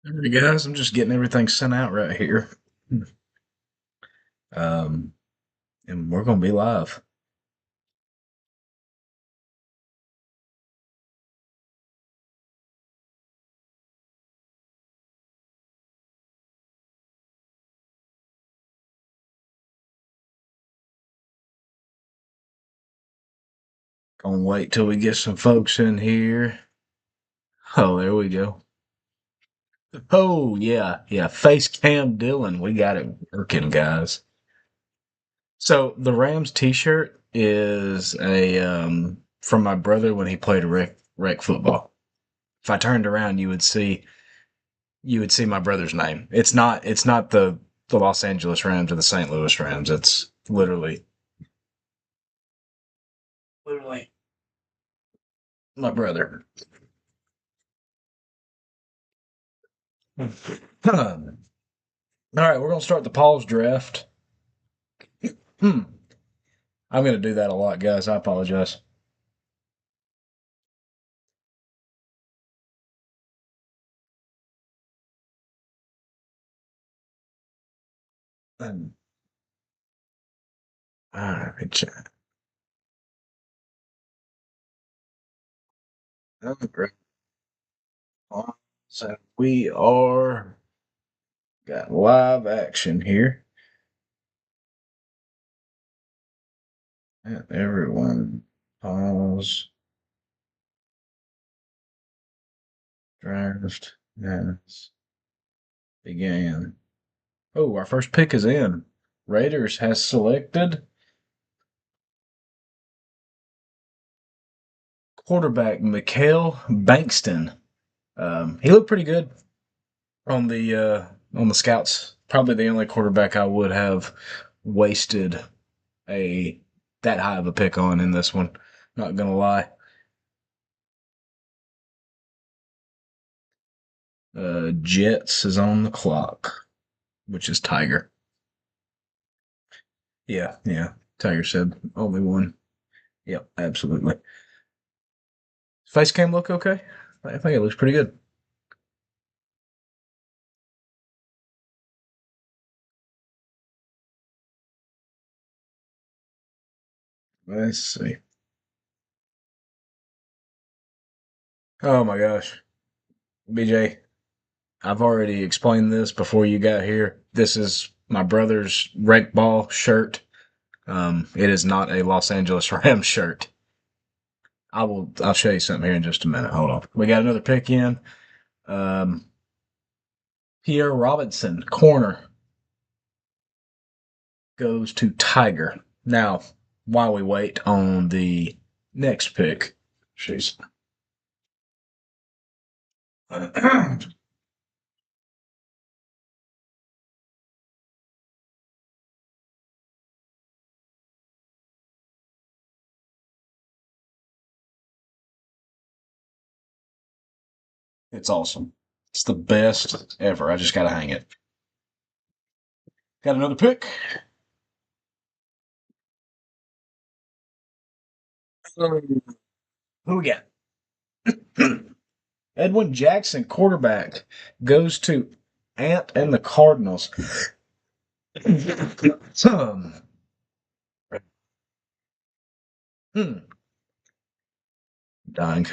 Alright, guys, I'm just getting everything sent out right here. Um, and we're gonna be live. Gonna wait till we get some folks in here. Oh, there we go. Oh yeah, yeah. Face cam Dylan, we got it working, guys. So the Rams T-shirt is a from my brother when he played rec football. If I turned around, you would see my brother's name. It's not the Los Angeles Rams or the St. Louis Rams. It's literally my brother. All right, we're gonna start the pause draft. Hmm. I'm gonna do that a lot, guys. I apologize. Um, all right, chat. Okay. So we are got live action here. And everyone pause draft has began. Oh, our first pick is in. Raiders has selected quarterback Mikael Bankston. He looked pretty good on the scouts. Probably the only quarterback I would have wasted a that high of a pick on in this one. Not gonna lie. Jets is on the clock, which is Tiger. Yeah, yeah. Tiger said only one. Yep, absolutely. Face cam look okay? I think it looks pretty good. Let's see. Oh my gosh. BJ, I've already explained this before you got here. This is my brother's rec ball shirt. It is not a Los Angeles Rams shirt. I'll show you something here in just a minute. Hold on. We got another pick in. Um, Pierre Robinson, corner, goes to Tiger. Now, while we wait on the next pick, she's it's awesome. It's the best ever. I just gotta hang it. Got another pick. Who we got? Edwin Jackson, quarterback, goes to Ant and the Cardinals. um, hmm, dying.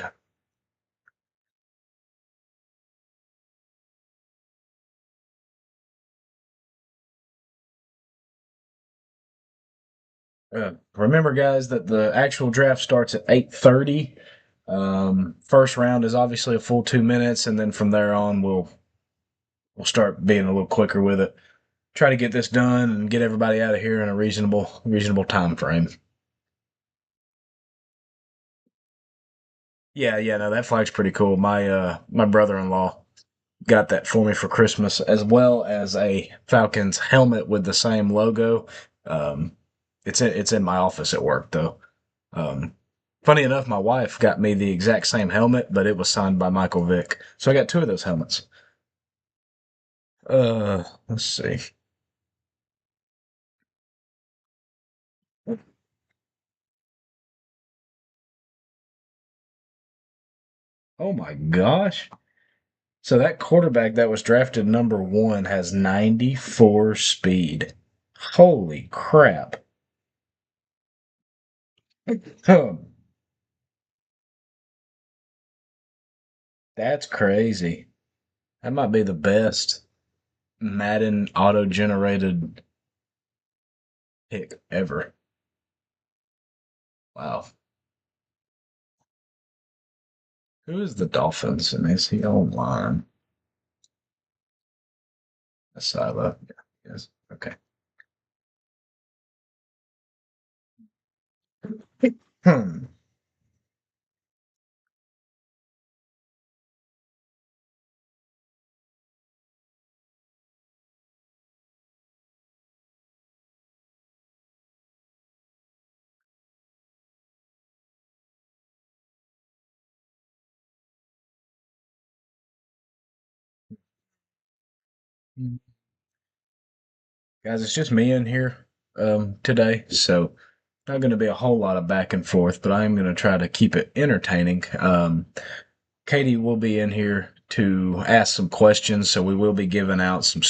Remember, guys, that the actual draft starts at 8:30. First round is obviously a full 2 minutes, and then from there on, we'll start being a little quicker with it. Try to get this done and get everybody out of here in a reasonable time frame. Yeah, yeah, no, that flag's pretty cool. My brother-in-law got that for me for Christmas, as well as a Falcons helmet with the same logo. Um, it's in my office at work though. Um, Funny enough, my wife got me the exact same helmet, but it was signed by Michael Vick. So I got two of those helmets. Let's see. Oh my gosh. So that quarterback that was drafted number one has 94 speed. Holy crap. Huh. That's crazy. That might be the best Madden auto generated pick ever. Wow. Who is the Dolphins and is he online? Asila. Yeah, yes. Okay. Hmm. Guys, it's just me in here today, so not going to be a whole lot of back and forth, but I am going to try to keep it entertaining. Katie will be in here to ask some questions, so we will be giving out some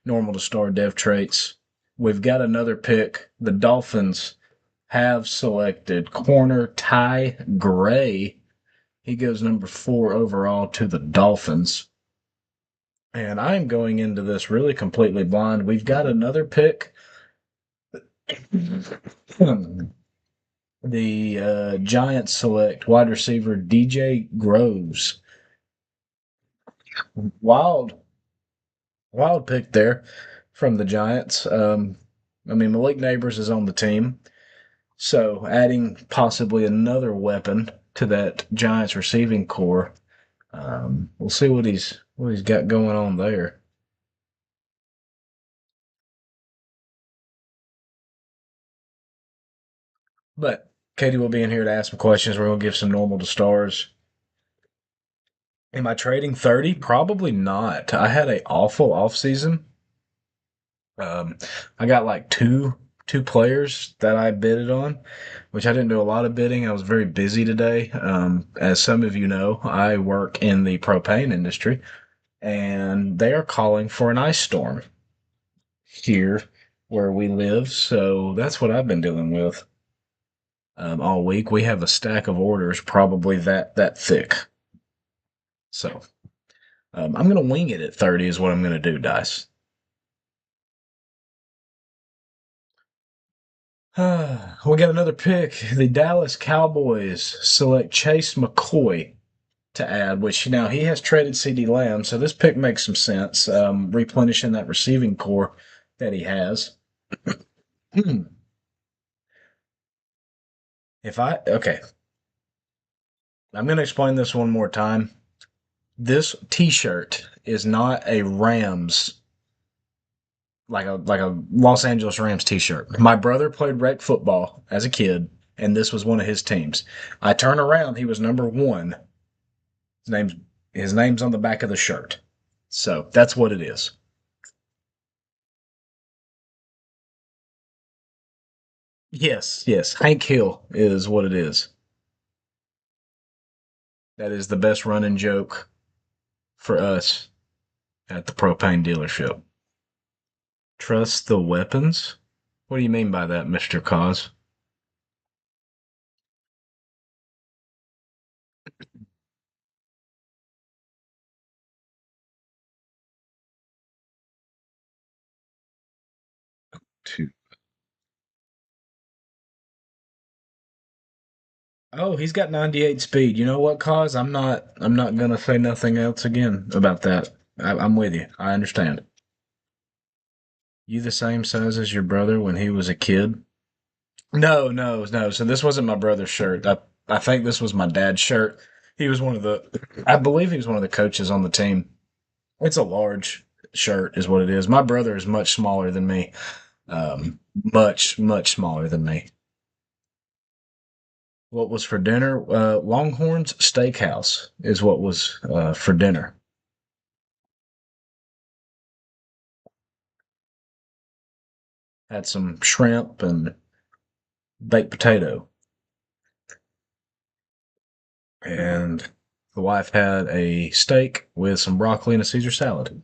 normal to star dev traits. We've got another pick. The Dolphins have selected corner Ty Gray. He goes number 4 overall to the Dolphins. And I'm going into this really completely blind. We've got another pick. The Giants select wide receiver DJ Groves. Wild, wild pick there from the Giants. I mean, Malik Neighbors is on the team, so adding possibly another weapon to that Giants receiving core. We'll see what he's got going on there. But Katie will be in here to ask some questions. We're gonna give some normal to stars. Am I trading 30? Probably not. I had a awful off season. Um, I got like two players that I bidded on, which I didn't do a lot of bidding. I was very busy today. As some of you know, I work in the propane industry, and they are calling for an ice storm here where we live. So that's what I've been dealing with all week. We have a stack of orders, probably that thick. So I'm gonna wing it at 30 is what I'm gonna do, Dice. We got another pick. The Dallas Cowboys select Chase McCoy to add, which now he has traded CD Lamb, so this pick makes some sense, replenishing that receiving core that he has. Hmm. Okay, I'm going to explain this one more time. This T-shirt is not a Rams like a Los Angeles Rams T-shirt. My brother played rec football as a kid, and this was one of his teams. I turn around, he was number one. His name's his name's on the back of the shirt. So that's what it is. Yes, yes. Hank Hill is what it is. That is the best running joke for us at the propane dealership. Trust the weapons? What do you mean by that, Mr. Cause? Two. Oh, he's got 98 speed. You know what, Cause? I'm not gonna say nothing else again about that. I'm with you. I understand. You the same size as your brother when he was a kid? No, no, no. So this wasn't my brother's shirt. I think this was my dad's shirt. He was one of the, I believe he was one of the coaches on the team. It's a large shirt, is what it is. My brother is much smaller than me. Much smaller than me. What was for dinner? Longhorns Steakhouse is what was for dinner. Had some shrimp and baked potato. And The wife had a steak with some broccoli and a Caesar salad.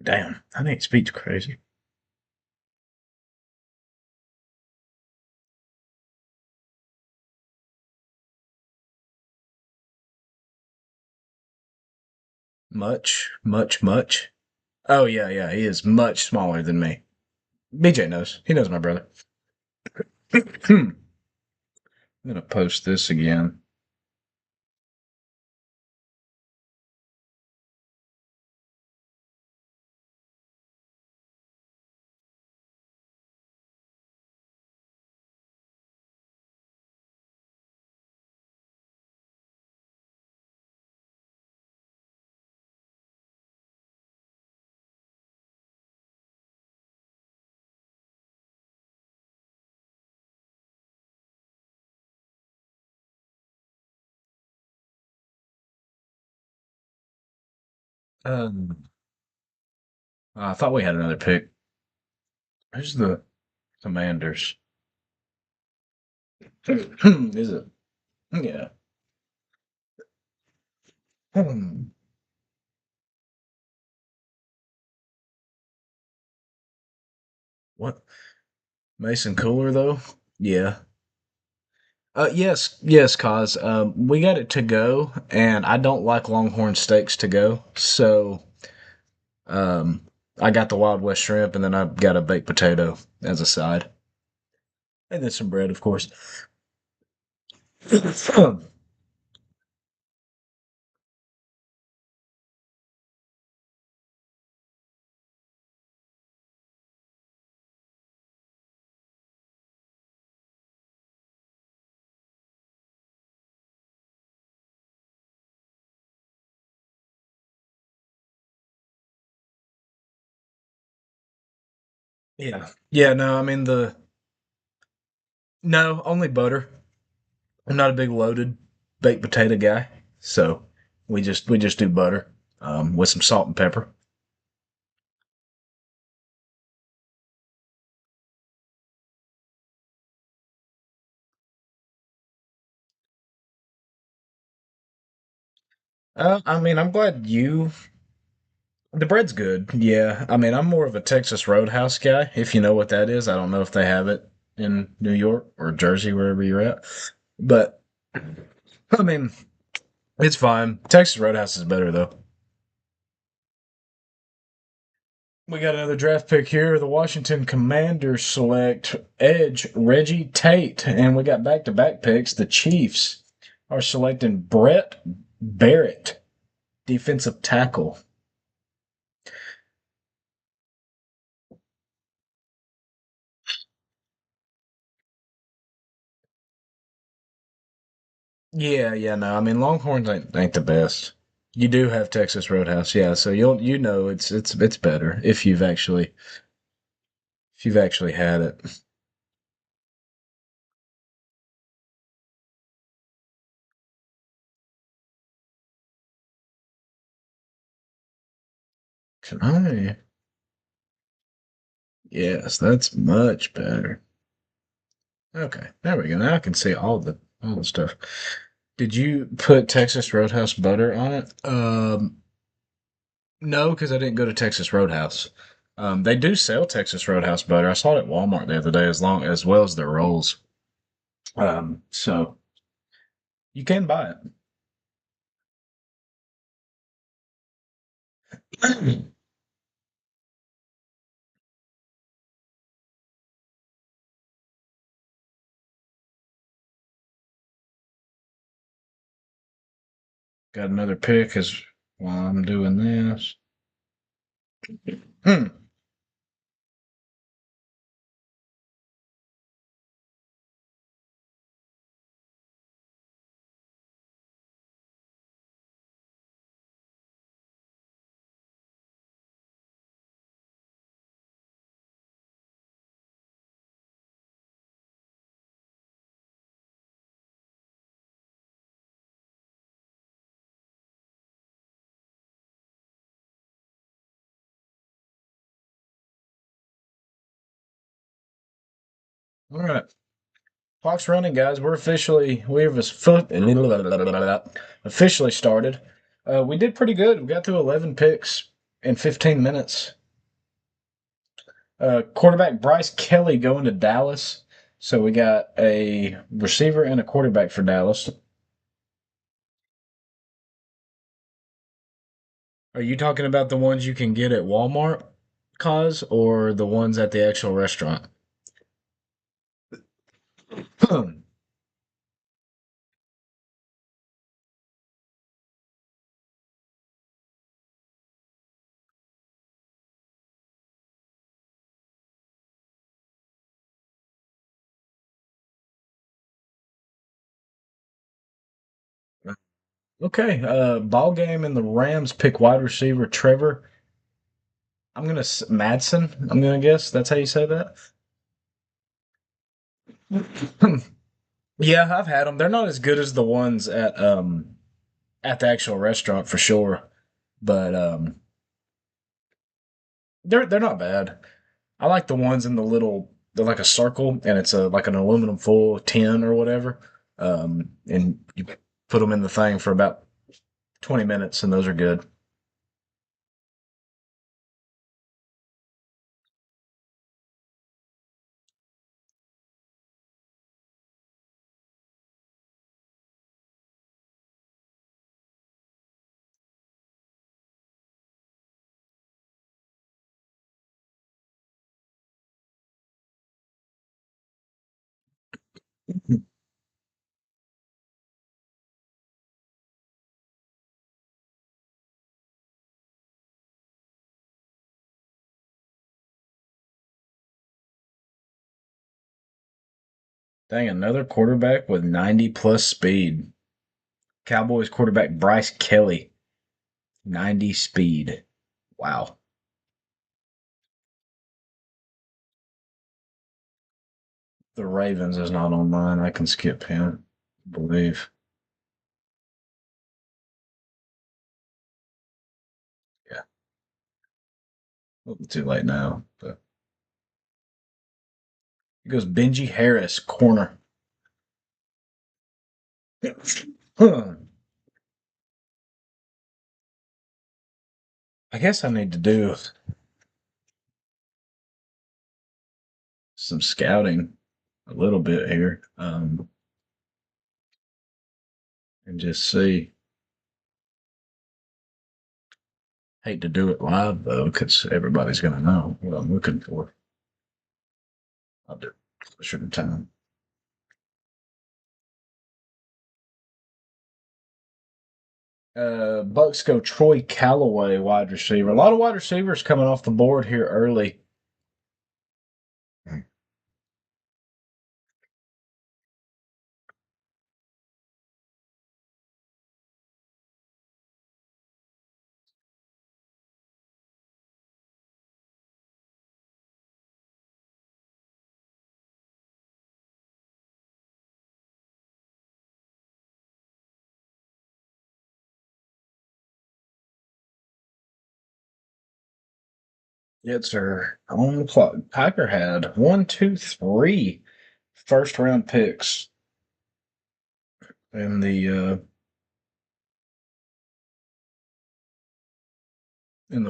Damn, I think speech crazy. Much, much, much. Oh yeah, yeah, he is much smaller than me. BJ knows. He knows my brother. I'm gonna post this again. Um, I thought we had another pick. Who's the Commanders? Is it? Yeah. What? Mason Cooler though? Yeah. Yes, yes, cause we got it to go, and I don't like Longhorn steaks to go, so um, I got the Wild West shrimp, and then I got a baked potato as a side, and then some bread, of course. Yeah, yeah. No, I mean the no only butter. I'm not a big loaded baked potato guy, so we just do butter with some salt and pepper. I mean, I'm glad you. The bread's good. Yeah, I mean, I'm more of a Texas Roadhouse guy. If you know what that is, I don't know if they have it in New York or Jersey, wherever you're at. But I mean, it's fine. Texas Roadhouse is better though. We got another draft pick here. The Washington Commanders select edge Reggie Tate, and we got back-to-back picks. The Chiefs are selecting Brett Barrett, defensive tackle. Yeah, yeah, no. I mean, Longhorns ain't the best. You do have Texas Roadhouse, yeah. So you know it's better if you've actually had it. Can I? Yes, that's much better. Okay, there we go. Now I can see all the stuff. Did you put Texas Roadhouse butter on it? No, because I didn't go to Texas Roadhouse. They do sell Texas Roadhouse butter. I saw it at Walmart the other day, as well as their rolls. So you can buy it. Got another pick as while I'm doing this. Hmm. All right. Clock's running, guys. We've officially started. We did pretty good. We got through 11 picks in 15 minutes. Quarterback Bryce Kelly going to Dallas. So we got a receiver and a quarterback for Dallas. Are you talking about the ones you can get at Walmart, cause, or the ones at the actual restaurant? Okay, ball game and the Rams pick wide receiver Trevor. Madsen. I'm gonna guess that's how you say that. Yeah, I've had them. They're not as good as the ones at the actual restaurant for sure, but they're not bad. I like the ones in the little they're like a circle and it's a like an aluminum foil tin or whatever. And you put them in the thing for about 20 minutes and those are good. Dang, another quarterback with 90 plus speed. Cowboys quarterback Bryce Kelly, 90 speed. Wow. The Ravens is not on mine. I can skip him, I believe. Yeah, a little too late now. But it goes Benji Harris, corner. Huh. I guess I need to do some scouting a little bit here and just see. Hate to do it live though, because everybody's going to know what I'm looking for. I'll do it closer to time. Bucks go Troy Callaway, wide receiver. A lot of wide receivers coming off the board here early. Yes, sir. On the clock. Packer had one, two, three first round picks in the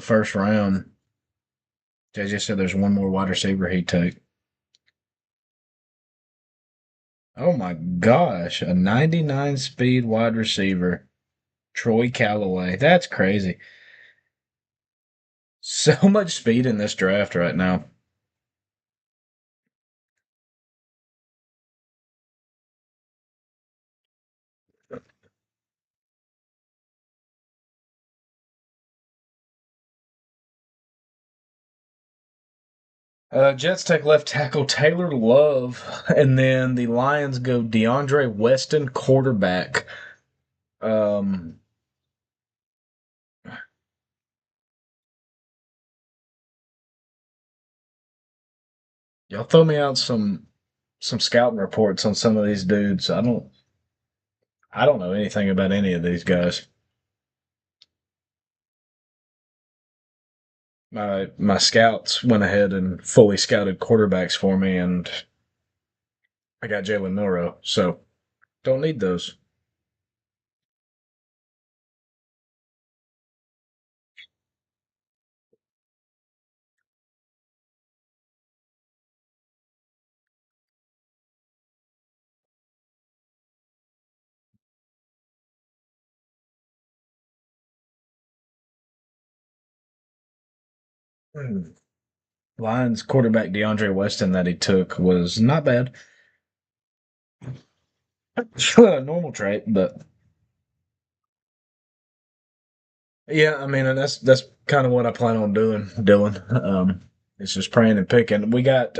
first round. JJ said there's one more wide receiver he'd take. Oh my gosh, a 99 speed wide receiver, Troy Callaway. That's crazy. So much speed in this draft right now. Jets take left tackle Taylor Love, and then the Lions go DeAndre Weston, quarterback. Um, y'all throw me out some scouting reports on some of these dudes. I don't know anything about any of these guys. My scouts went ahead and fully scouted quarterbacks for me, and I got Jalen Milrow, so don't need those. Hmm. Lions quarterback DeAndre Weston that he took was not bad. Normal trait, but yeah, I mean, and that's kind of what I plan on doing, Dylan. It's just praying and picking. We got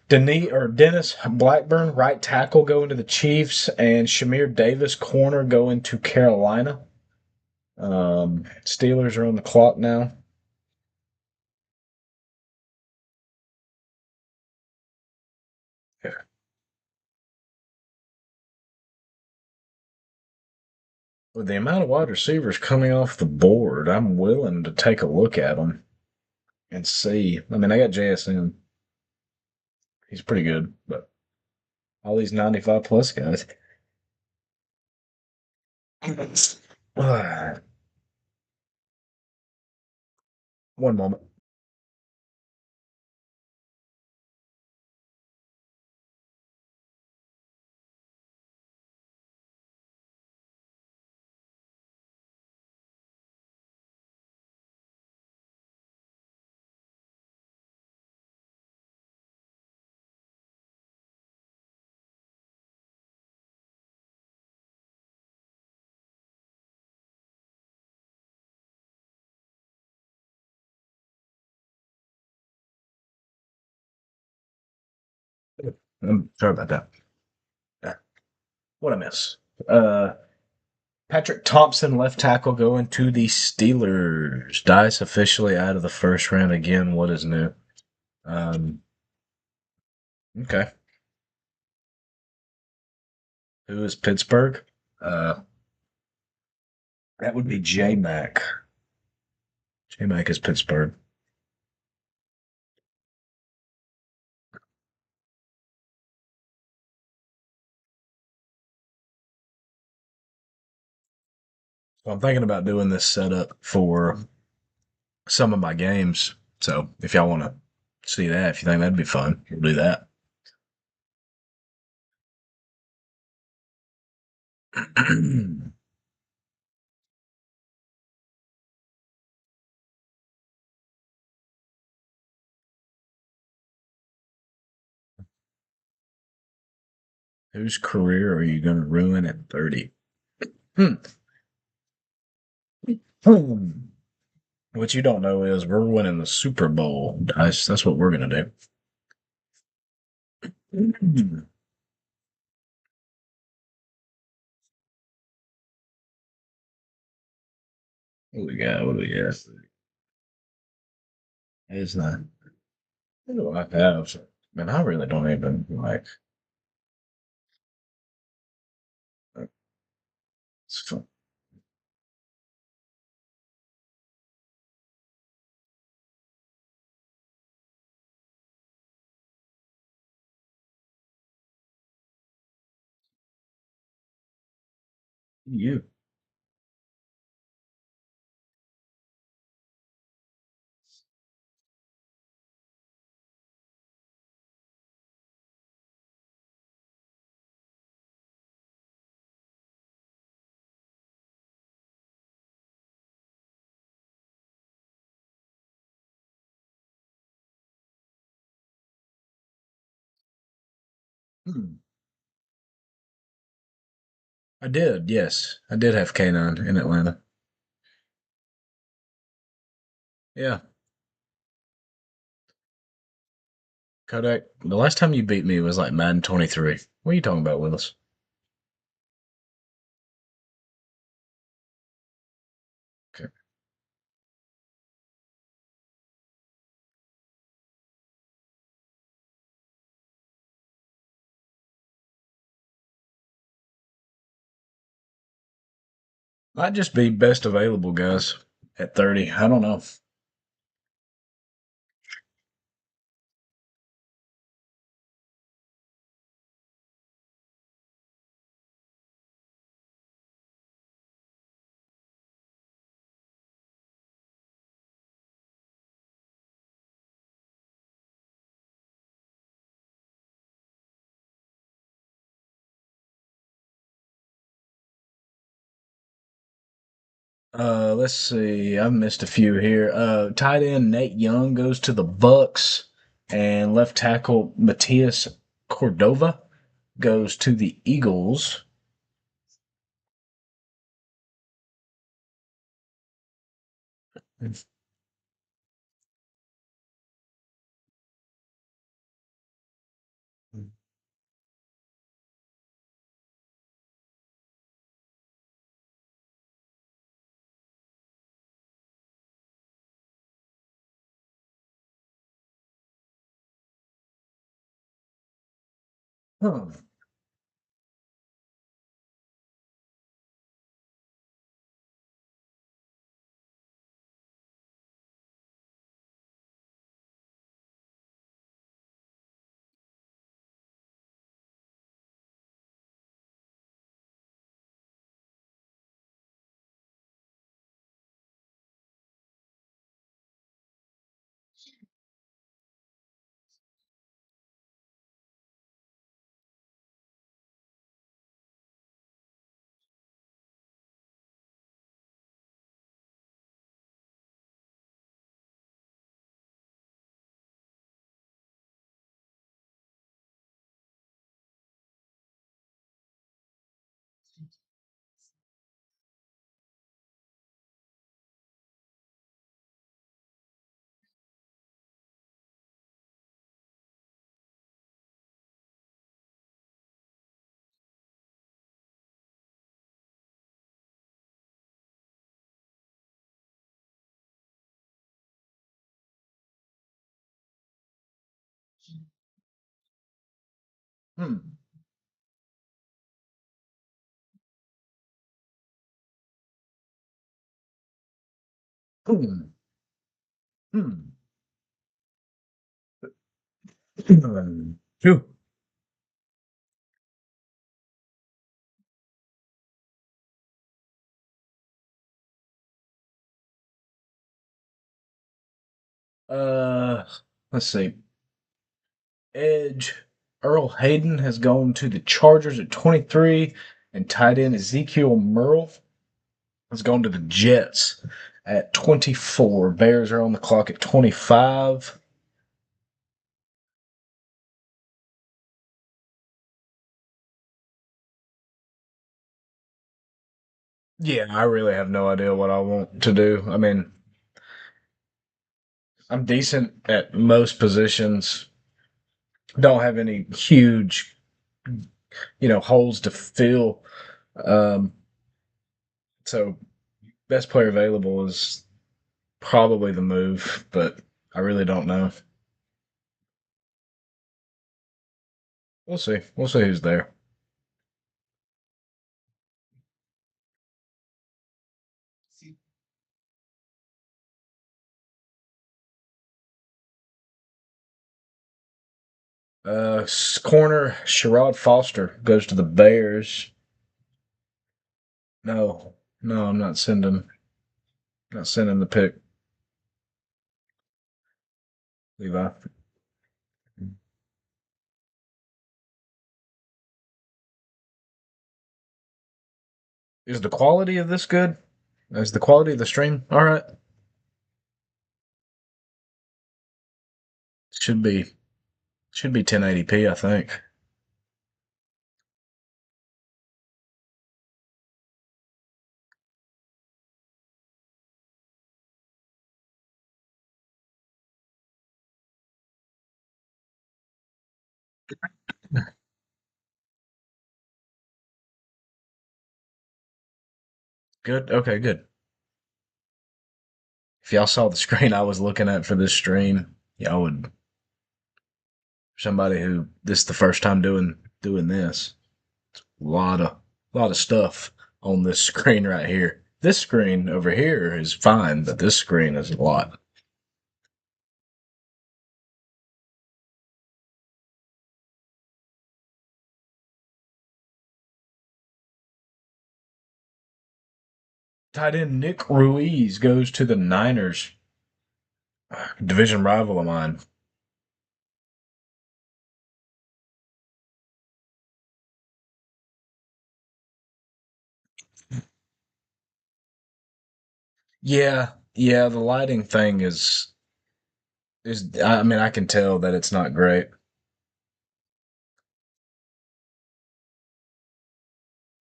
Dennis Blackburn, right tackle, going to the Chiefs, and Shamir Davis, corner, going to Carolina. Steelers are on the clock now. With the amount of wide receivers coming off the board, I'm willing to take a look at them and see. I mean, I got JSN. He's pretty good, but all these 95 plus guys. One moment. I'm sorry about that. What a miss. Uh, Patrick Thompson, left tackle, going to the Steelers. Dice officially out of the first round again. What is new? Um, okay. Who is Pittsburgh? Uh, that would be J Mac. J Mac is Pittsburgh. So I'm thinking about doing this setup for some of my games. So if y'all want to see that, if you think that'd be fun, we'll do that. Whose career are you going to ruin at 30? Hmm. Hmm. What you don't know is we're winning the Super Bowl. That's what we're going to do. Hmm. What we got? What do we got? It's not. What do I have? Man, I really don't even like. It's fun. You. Hmm. I did, yes. I did have K9 in Atlanta. Yeah. Kodak, the last time you beat me was like Madden 23. What are you talking about, Willis? Okay. Might just be best available, guys, at 30. I don't know. Let's see. I've missed a few here. Tight end Nate Young goes to the Bucks, and left tackle Matias Cordova goes to the Eagles. Hmm. Hmm. Hmm. Hmm. Phew. Uh, let's see. Edge Earl Hayden has gone to the Chargers at 23, and tight end Ezekiel Merle has gone to the Jets at 24. Bears are on the clock at 25. Yeah, I really have no idea what I want to do. I mean, I'm decent at most positions. Don't have any huge, holes to fill. Um, so best player available is probably the move, but I really don't know. We'll see. We'll see who's there. Corner Sherrod Foster goes to the Bears. No, no, I'm not sending the pick, Levi. Is the quality of this good? Is the quality of the stream all right? Should be should be 1080p, I think. Good. Okay, good. If y'all saw the screen I was looking at for this stream, y'all would somebody who this is the first time doing this. A lot of stuff on this screen right here. This screen over here is fine, but this screen is a lot. Tight end Nick Ruiz goes to the Niners, division rival of mine. Yeah, yeah, the lighting thing is I mean I can tell that it's not great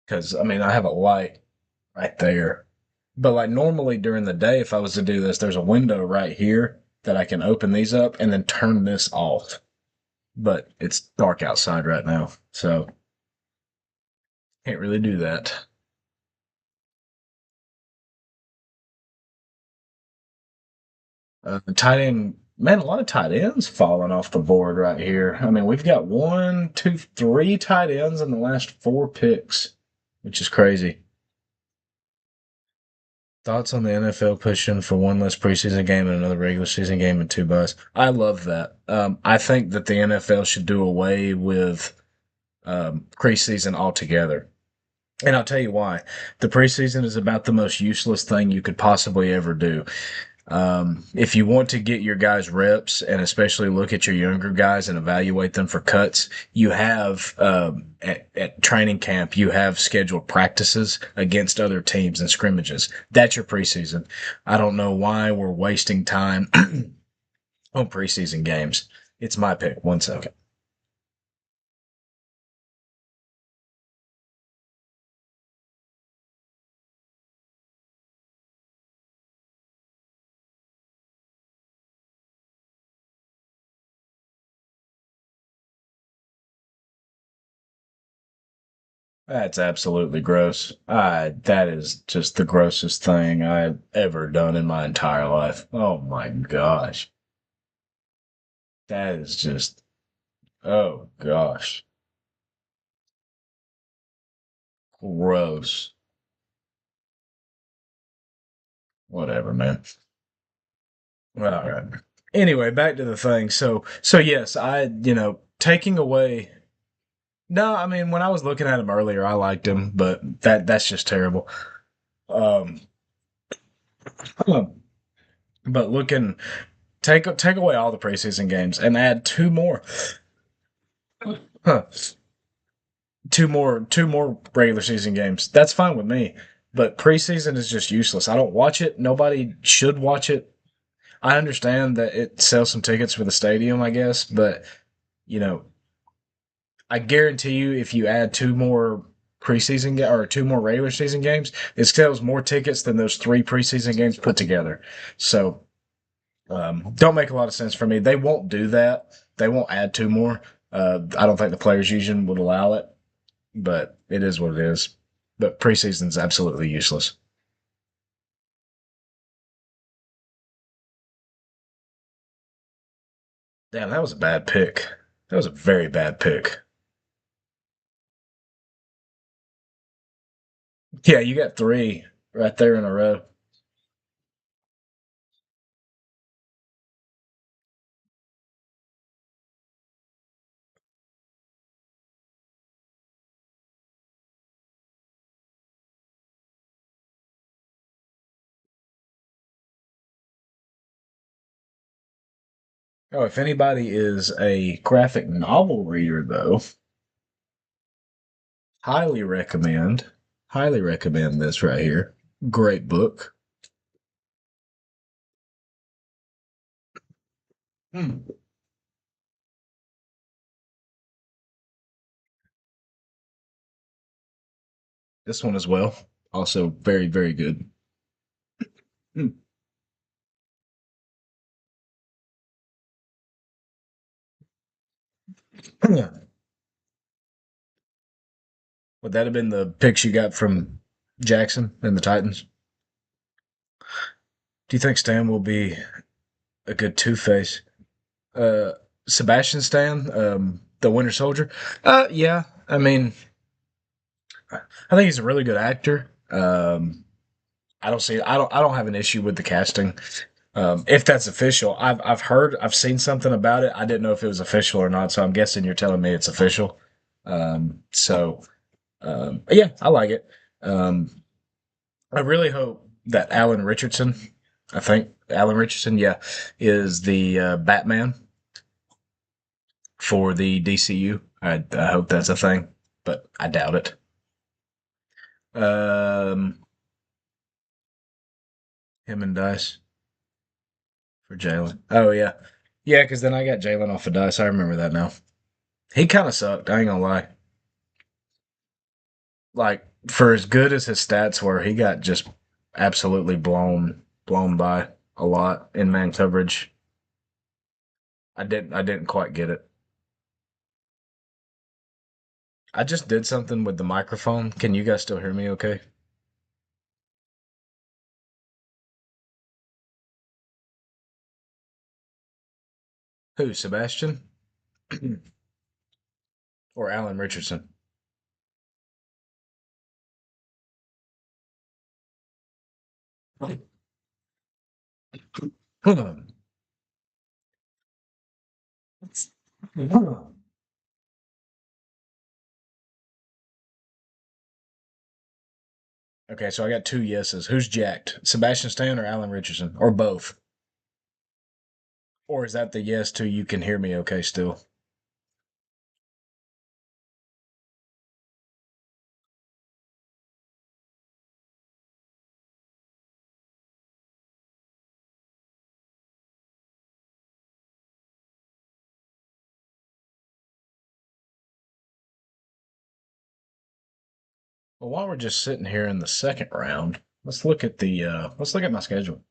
because I mean I have a light right there. But like normally during the day, if I was to do this, there's a window right here that I can open these up and then turn this off. But it's dark outside right now, so can't really do that. Tight end, man, a lot of tight ends falling off the board right here. I mean, we've got one, two, three tight ends in the last four picks, which is crazy. Thoughts on the NFL pushing for one less preseason game and another regular season game and two buys? I love that. I think that the NFL should do away with preseason altogether. And I'll tell you why. The preseason is about the most useless thing you could possibly ever do. If you want to get your guys reps and especially look at your younger guys and evaluate them for cuts, you have at training camp you have scheduled practices against other teams and scrimmages. That's your preseason. I don't know why we're wasting time on preseason games. It's my pick. 1 second. That's absolutely gross. That is just the grossest thing I've ever done in my entire life. Oh my gosh. That is just, oh gosh. Gross. Whatever, man. All right. Anyway, back to the thing. So yes, taking away. No, I mean, when I was looking at him earlier, I liked him, but that's just terrible. Um, but take away all the preseason games and add two more. Huh. Two more regular season games. That's fine with me. But preseason is just useless. I don't watch it. Nobody should watch it. I understand that it sells some tickets for the stadium, I guess, but you know, I guarantee you, if you add or two more regular season games, it sells more tickets than those three preseason games put together. So, don't make a lot of sense for me. They won't do that. They won't add two more. I don't think the players' union would allow it, but it is what it is. But preseason's absolutely useless. Damn, that was a bad pick. That was a very bad pick. Yeah, you got three right there in a row. Oh, if anybody is a graphic novel reader, though, highly recommend, highly recommend this right here. Great book. Hmm. This one as well. Also very, very good. Hmm. Would that have been the picks you got from Jackson and the Titans? Do you think Stan will be a good Two Face? Uh, Sebastian Stan, the Winter Soldier. Yeah. I mean, I think he's a really good actor. I don't have an issue with the casting. If that's official, I've seen something about it. I didn't know if it was official or not, so I'm guessing you're telling me it's official. Yeah, I like it. Um, I really hope that Alan Richardson, I think Alan Richardson, yeah, is the Batman for the DCU. I hope that's a thing, but I doubt it. Um, Him and Dice for Jalen. Oh yeah, yeah. Because then I got Jalen off of Dice. I remember that now. He kind of sucked. I ain't gonna lie. Like for as good as his stats were, he got just absolutely blown by a lot in man coverage. I didn't quite get it. I just did something with the microphone. Can you guys still hear me okay? Who, Sebastian or Alan Richardson? Okay, so I got two yeses. Who's jacked? Sebastian Stan or Alan Richardson? Or both? Or is that the yes to you can hear me okay still? Well, while we're just sitting here in the second round, let's look at my schedule.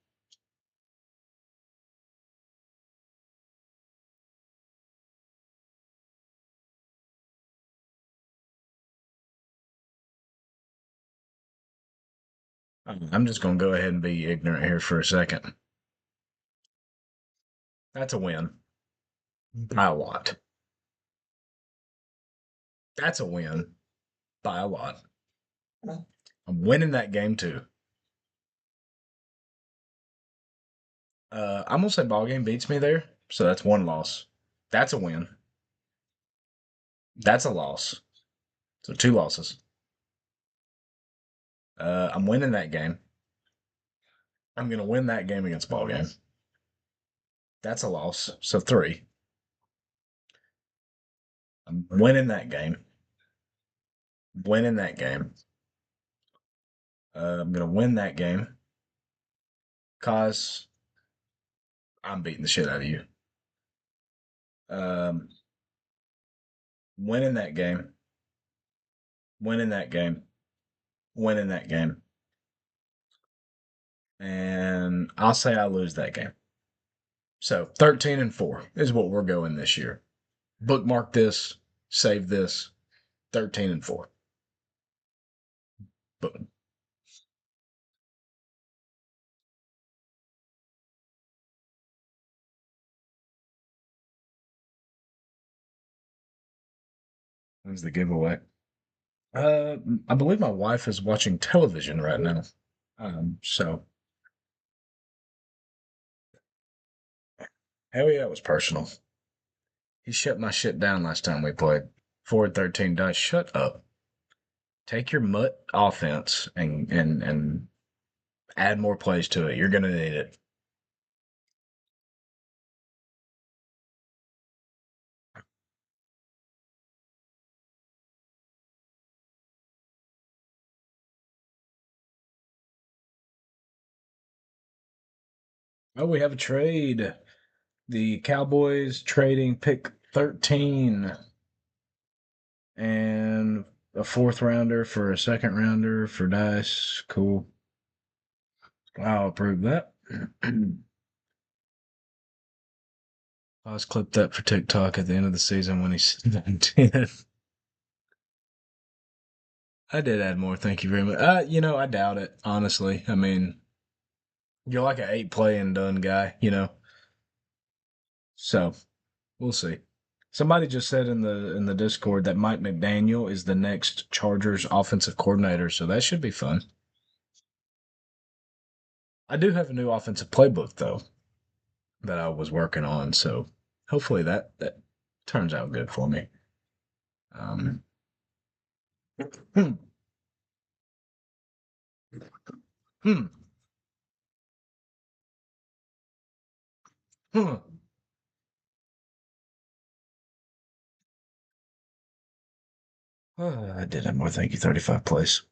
I'm just gonna go ahead and be ignorant here for a second. That's a win by a lot. That's a win by a lot. I'm winning that game too. I'm gonna say ball game beats me there, so that's one loss. That's a win. That's a loss. So two losses. I'm winning that game. I'm gonna win that game against ball game. That's a loss. So three. I'm winning that game. Winning that game. I'm gonna win that game cause I'm beating the shit out of you. Um, winning that game. Winning that game. Winning that game. And I'll say I lose that game. So 13-4 is what we're going this year. Bookmark this, save this. 13-4. Boom. When's the giveaway? I believe my wife is watching television right now. So hell yeah, it was personal. He shut my shit down last time we played. Forward 13 dice. Shut up. Take your mutt offense and add more plays to it. You're gonna need it. Oh, we have a trade. The Cowboys trading pick 13 and a fourth rounder for a second rounder for dice. Cool. I'll approve that. I was clipped that for TikTok at the end of the season when he's 17. I did add more. Thank you very much. I doubt it, honestly. I mean, you're like an eight play and done guy, So we'll see. Somebody just said in the Discord that Mike McDaniel is the next Chargers offensive coordinator, so that should be fun. I do have a new offensive playbook though that I was working on, so hopefully that turns out good for me. Um, hmm, hmm, hmm. I did have more. Thank you. 35 plays.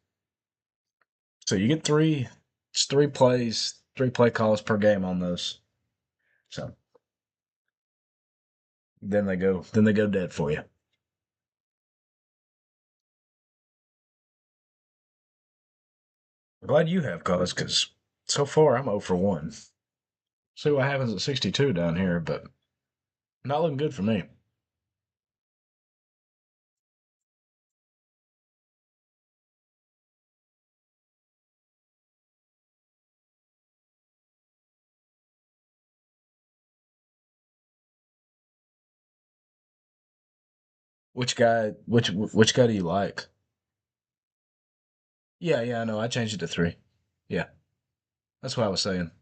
So you get three. It's three plays. Three play calls per game on those. So then they go dead for you. I'm glad you have calls because so far I'm 0 for 1. See what happens at 62 down here, but not looking good for me. Which guy do you like? Yeah, yeah, I know. I changed it to 3. Yeah, that's what I was saying.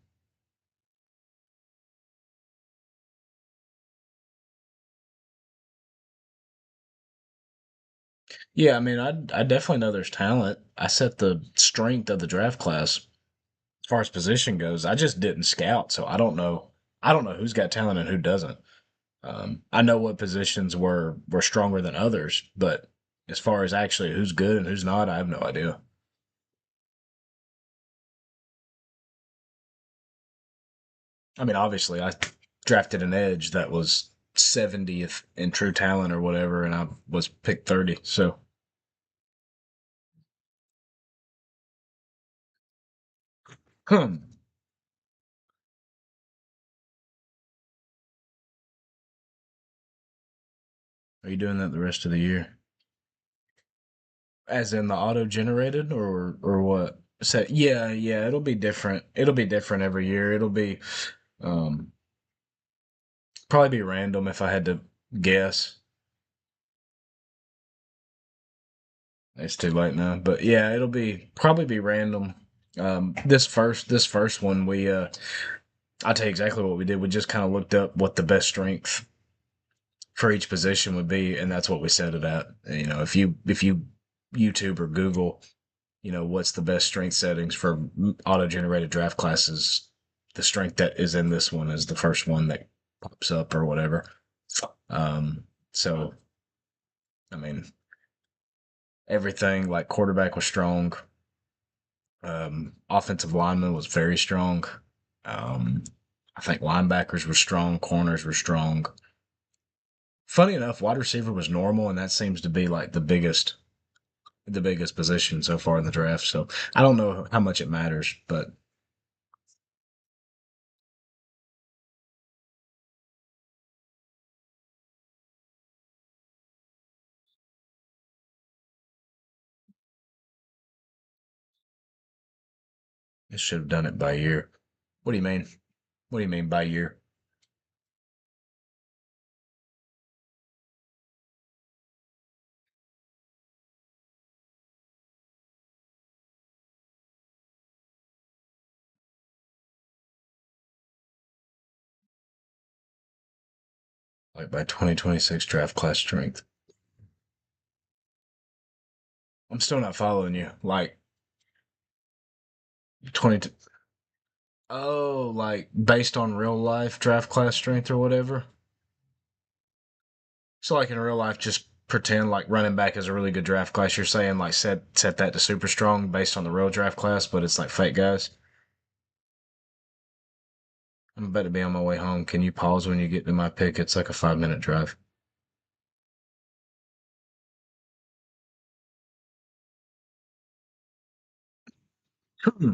Yeah, I mean, I definitely know there's talent. I set the strength of the draft class as far as position goes. I just didn't scout, so I don't know. I don't know who's got talent and who doesn't. I know what positions were stronger than others, but as far as actually who's good and who's not, I have no idea. I mean, obviously, I drafted an edge that was 70th in true talent or whatever, and I was picked 30. So, hmm, are you doing that the rest of the year? As in the auto generated or what? So yeah, yeah, it'll be different. It'll be different every year. It'll be um probably be random if I had to guess. It's too late now, but yeah, it'll be probably be random. This first one I'll tell you exactly what we did. We just kind of looked up what the best strength for each position would be, and that's what we set it at. You know, if you YouTube or Google, what's the best strength settings for auto generated draft classes, the strength that is in this one is the first one that pops up or whatever. So I mean, everything like quarterback was strong. Offensive lineman was very strong. Um, I think linebackers were strong, corners were strong. Funny enough, wide receiver was normal, and that seems to be like the biggest position so far in the draft. So I don't know how much it matters, but it should have done it by year. What do you mean? What do you mean by year? Like by 2026 draft class strength? I'm still not following you. Like 20. Oh, like based on real life draft class strength or whatever. So like in real life, just pretend like running back is a really good draft class. You're saying like set that to super strong based on the real draft class, but it's like fake guys. I'm about to be on my way home. Can you pause when you get to my pick? It's like a 5 minute drive. Hmm.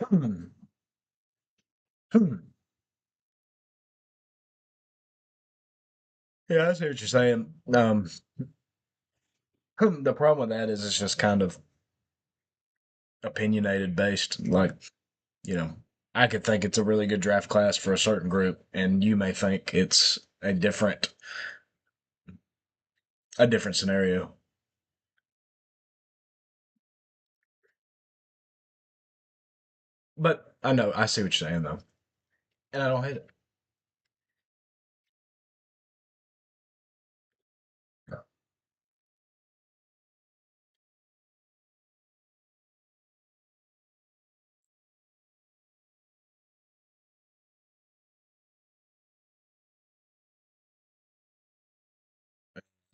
Hmm. Hmm. Yeah, I see what you're saying. The problem with that is it's just kind of opinionated based. Like, you know, I could think it's a really good draft class for a certain group, and you may think it's a different scenario. But I know I see what you're saying though, and I don't hate it.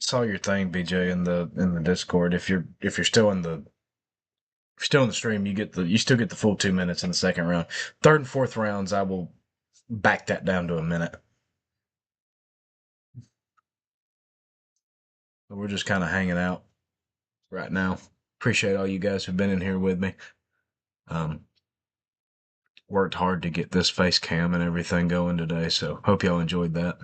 Saw your thing, BJ, in the Discord. If you're still in the still in the stream, you still get the full 2 minutes in the second round. Third and fourth rounds, I will back that down to a minute. But we're just kind of hanging out right now. Appreciate all you guys who've been in here with me. Um, Worked hard to get this face cam and everything going today, so hope y'all enjoyed that.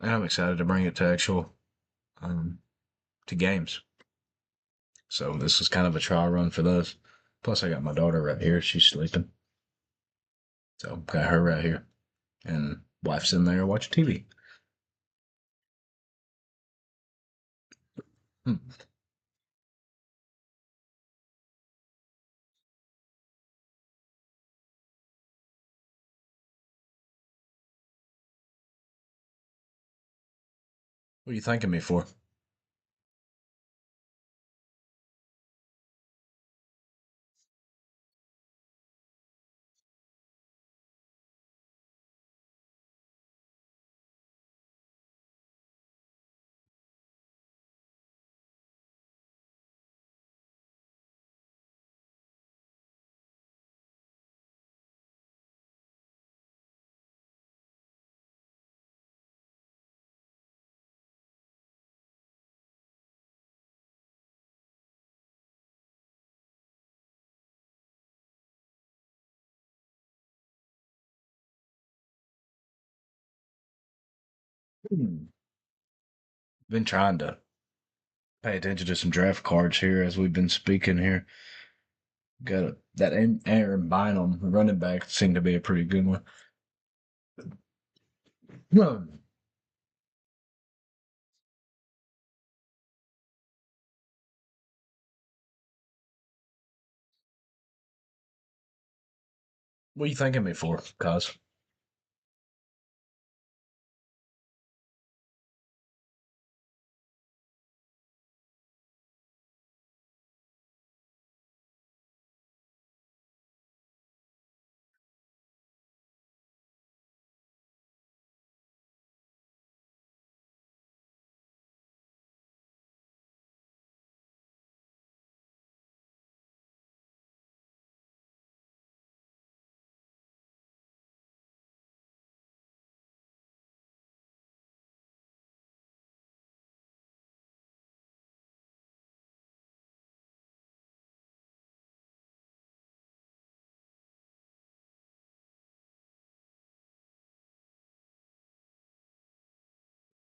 And I'm excited to bring it to actual um, to games. So this is kind of a trial run for those. Plus, I got my daughter right here. She's sleeping, so got her right here, and wife's in there watching TV. Hmm. What are you thanking me for? Been trying to pay attention to some draft cards here as we've been speaking here. Got that Aaron Bynum running back seemed to be a pretty good one. Hmm. What are you thanking me for, cuz?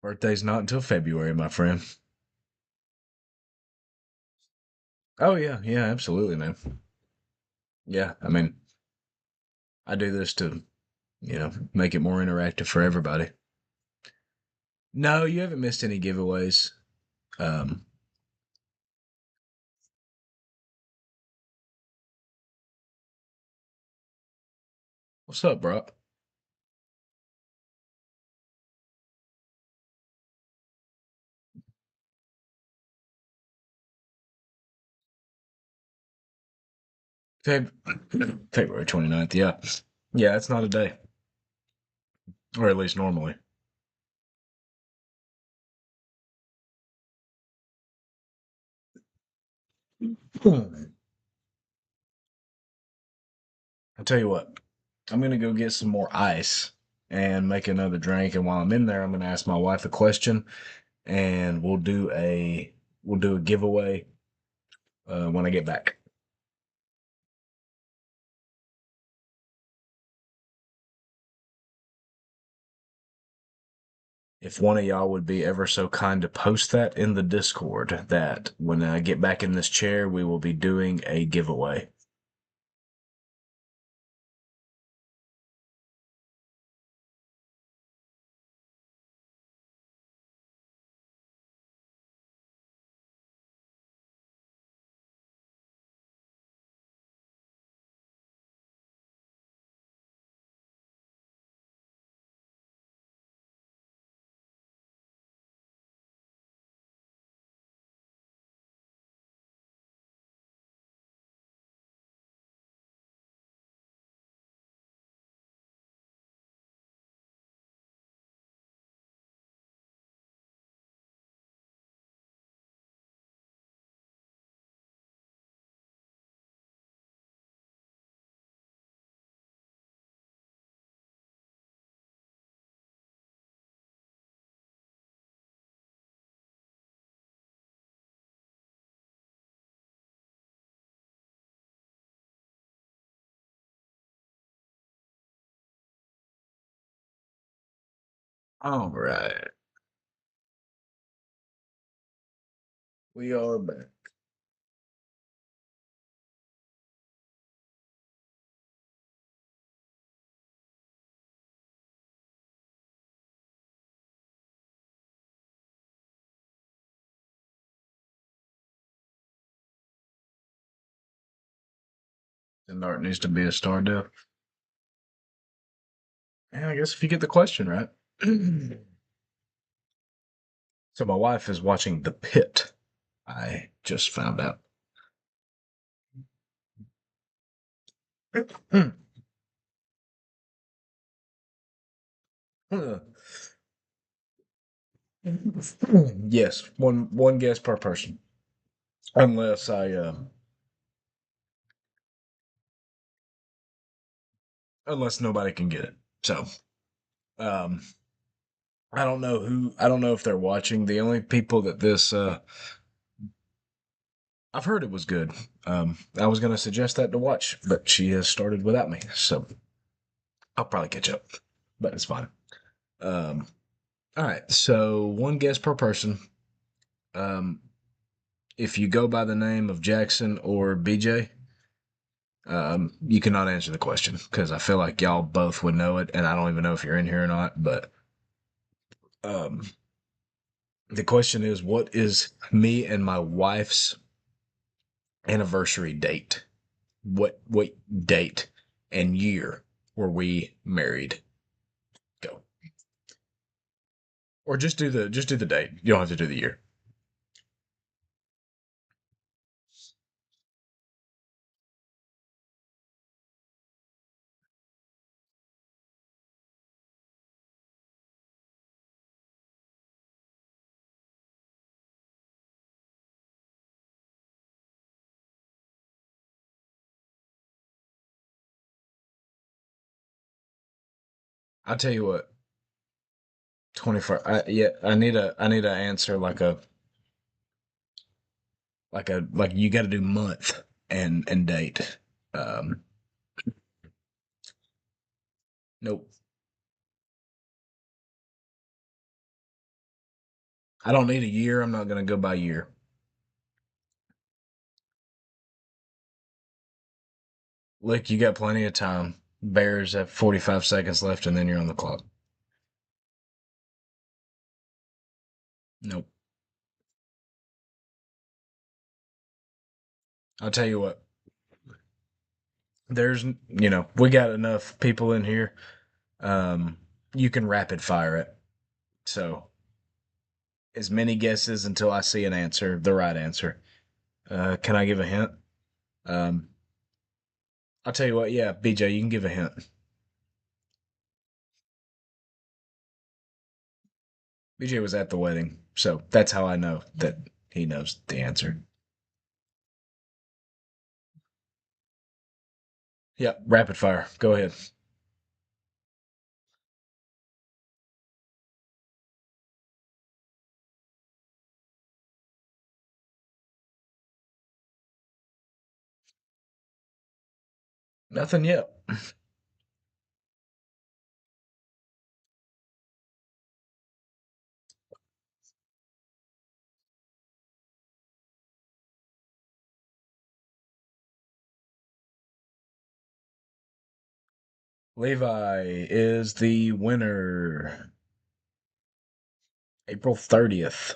Birthday's not until February, my friend. Oh yeah, yeah, absolutely, man. Yeah, I mean, I do this to, make it more interactive for everybody. No, you haven't missed any giveaways. Um, what's up, bro? Feb- February 29th, yeah. Yeah, it's not a day. Or at least normally. I'll tell you what, I'm gonna go get some more ice and make another drink. And while I'm in there, I'm gonna ask my wife a question, and we'll do a giveaway when I get back. If one of y'all would be ever so kind to post that in the Discord, that when I get back in this chair, we will be doing a giveaway. All right. We are back. And art needs to be a star depth. Yeah, I guess if you get the question right. So my wife is watching The Pit. I just found out. Yes, one guess per person, unless unless nobody can get it. So um, I don't know if they're watching. The only people that this I've heard it was good. I was gonna suggest that to watch, but she has started without me, so I'll probably catch up. But it's fine. Um, all right, so one guess per person. Um, if you go by the name of Jackson or BJ, you cannot answer the question because I feel like y'all both would know it, and I don't even know if you're in here or not. But um, the question is, what is me and my wife's anniversary date? What date and year were we married? Go. Or just do the date. You don't have to do the year. I'll tell you what. 24. Yeah, I need to answer like you got to do month and date. Um, nope. I don't need a year. I'm not gonna go by year. Look, you got plenty of time. Bears have 45 seconds left, and then you're on the clock. Nope. I'll tell you what. We got enough people in here. Um, you can rapid fire it. So as many guesses until I see an answer, the right answer. Can I give a hint? Um, I'll tell you what. Yeah, BJ, you can give a hint. BJ was at the wedding, so that's how I know that he knows the answer. Yeah, rapid fire. Go ahead. Nothing yet. Levi is the winner. April 30th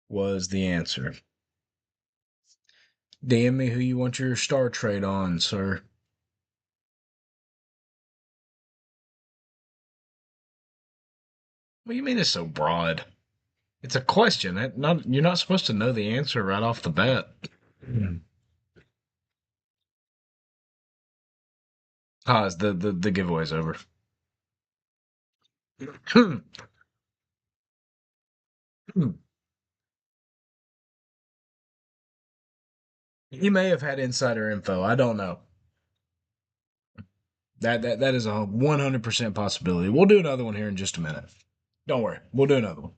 was the answer. DM me who you want your star trade on, sir. What do you mean it's so broad? It's a question. You're not supposed to know the answer right off the bat. Hmm. Is the giveaway's over. Hmm. Hmm. He may have had insider info. I don't know. That is a 100% possibility. We'll do another one here in just a minute. Don't worry. We'll do another one.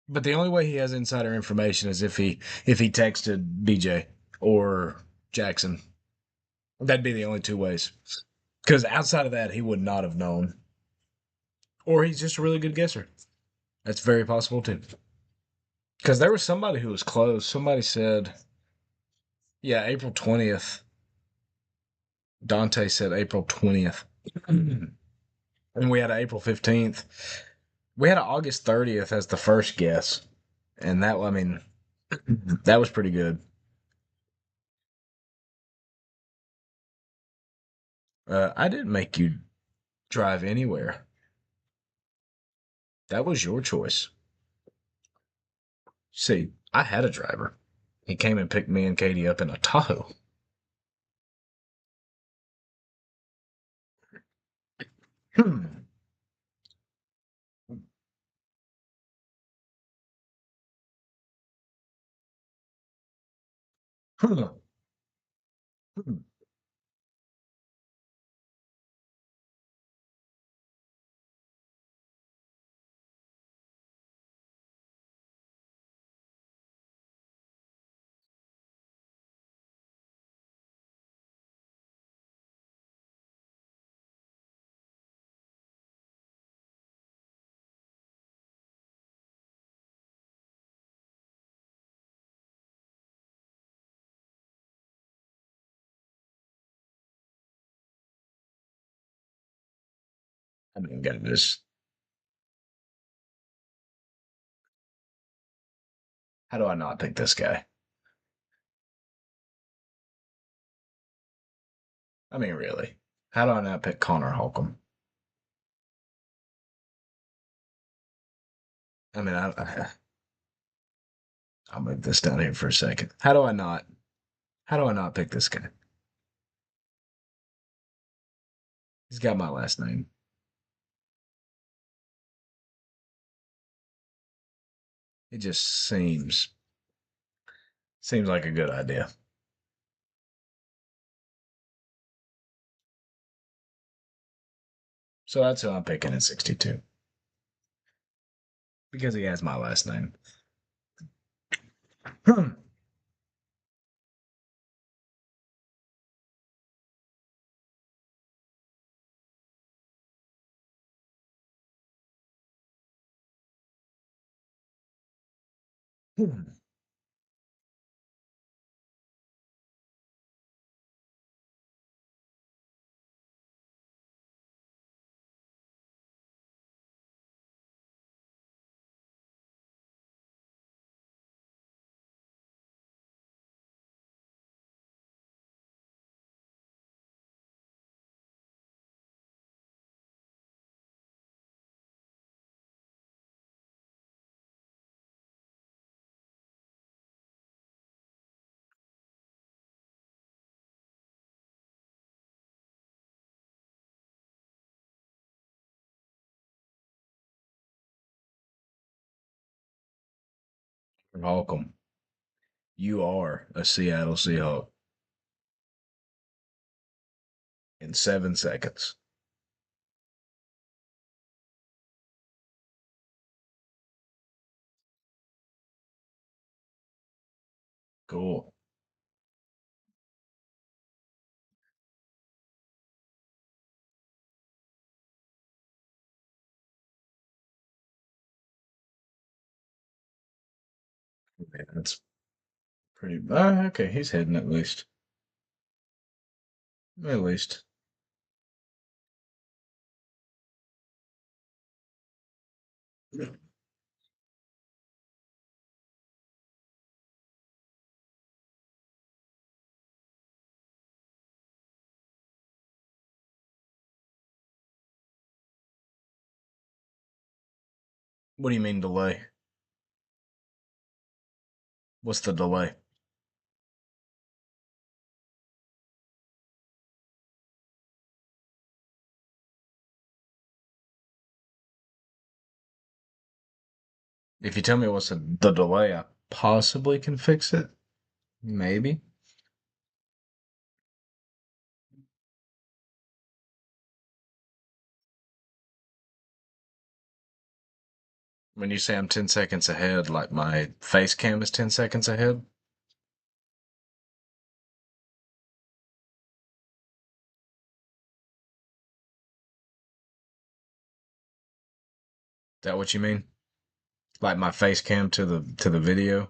But the only way he has insider information is if he texted BJ or Jackson. That'd be the only two ways. Because outside of that, he would not have known. Or he's just a really good guesser. That's very possible too. Because there was somebody who was close. Somebody said, yeah, April 20th. Dante said April 20th. And we had an April 15th. We had an August 30th as the first guess. And that, I mean, that was pretty good. I didn't make you drive anywhere. That was your choice. See, I had a driver. He came and picked me and Katie up in a Tahoe. Hmm. Hmm. Hmm. I mean, got this. How do I not pick this guy? I mean, really. How do I not pick Connor Holcomb? I mean, I'll move this down here for a second. How do I not? How do I not pick this guy? He's got my last name. It just seems like a good idea. So that's who I'm picking at 62 because he has my last name. Hmm. Hmm. Holcomb, you are a Seattle Seahawk in 7 seconds. Cool. Yeah, that's pretty. Okay, he's heading at least. At least. What do you mean delay? What's the delay? If you tell me what's the delay, I possibly can fix it. Maybe. When you say I'm 10 seconds ahead, like my face cam is 10 seconds ahead? That what you mean? Like my face cam to the video?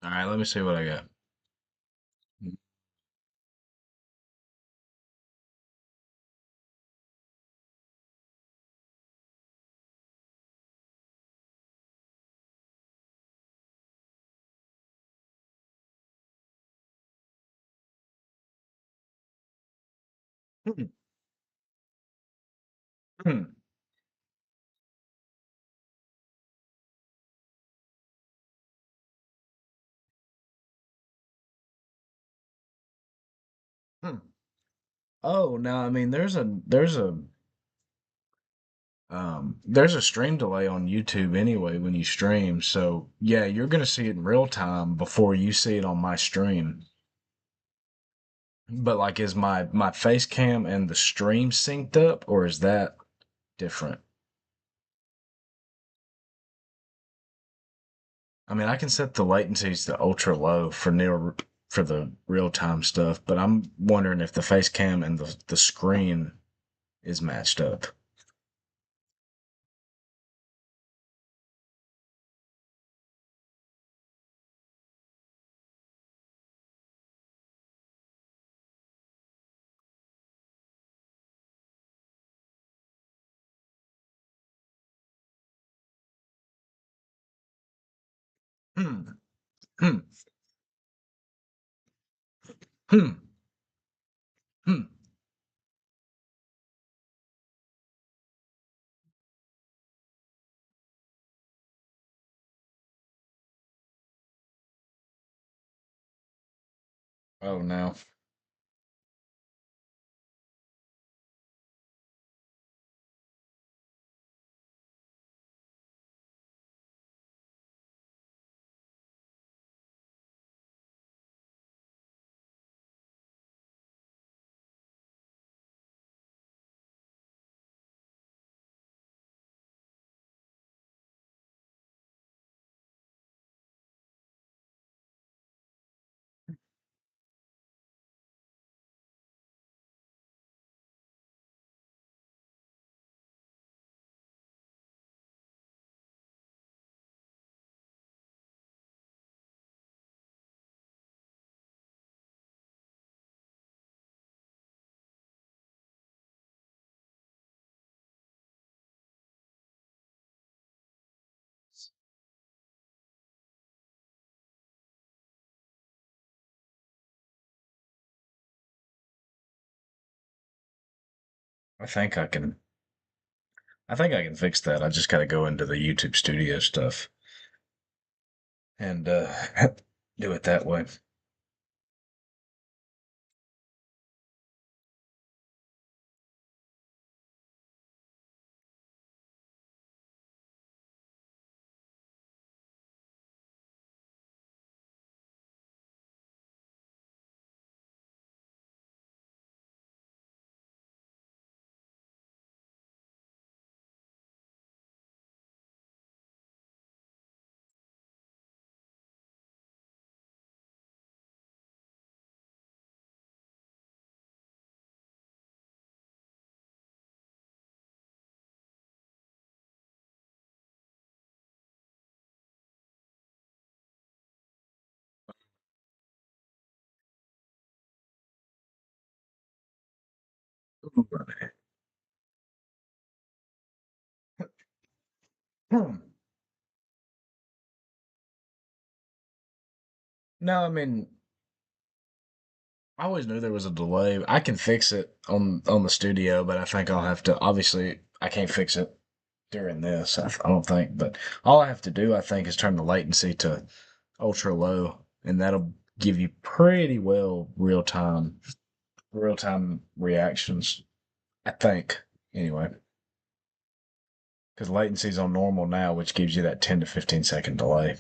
All right, let me see what I got. Hmm. Hmm. Hmm. Oh, no, I mean there's a stream delay on YouTube anyway when you stream. So, yeah, you're going to see it in real time before you see it on my stream. But like is my face cam and the stream synced up or is that different? I mean, I can set the latencies to ultra low for the real time stuff, but I'm wondering if the face cam and the screen is matched up. Hmm. Hmm. Hmm. Hmm. Oh no. I think I can I think I can fix that. I just got to go into the YouTube studio stuff and do it that way. Hmm. No, I mean, I always knew there was a delay. I can fix it on the studio, but I think I'll have to. Obviously, I can't fix it during this. I don't think, but all I have to do, I think, is turn the latency to ultra low, and that'll give you pretty well real time reactions. I think anyway, because latency's on normal now, which gives you that 10 to 15 second delay.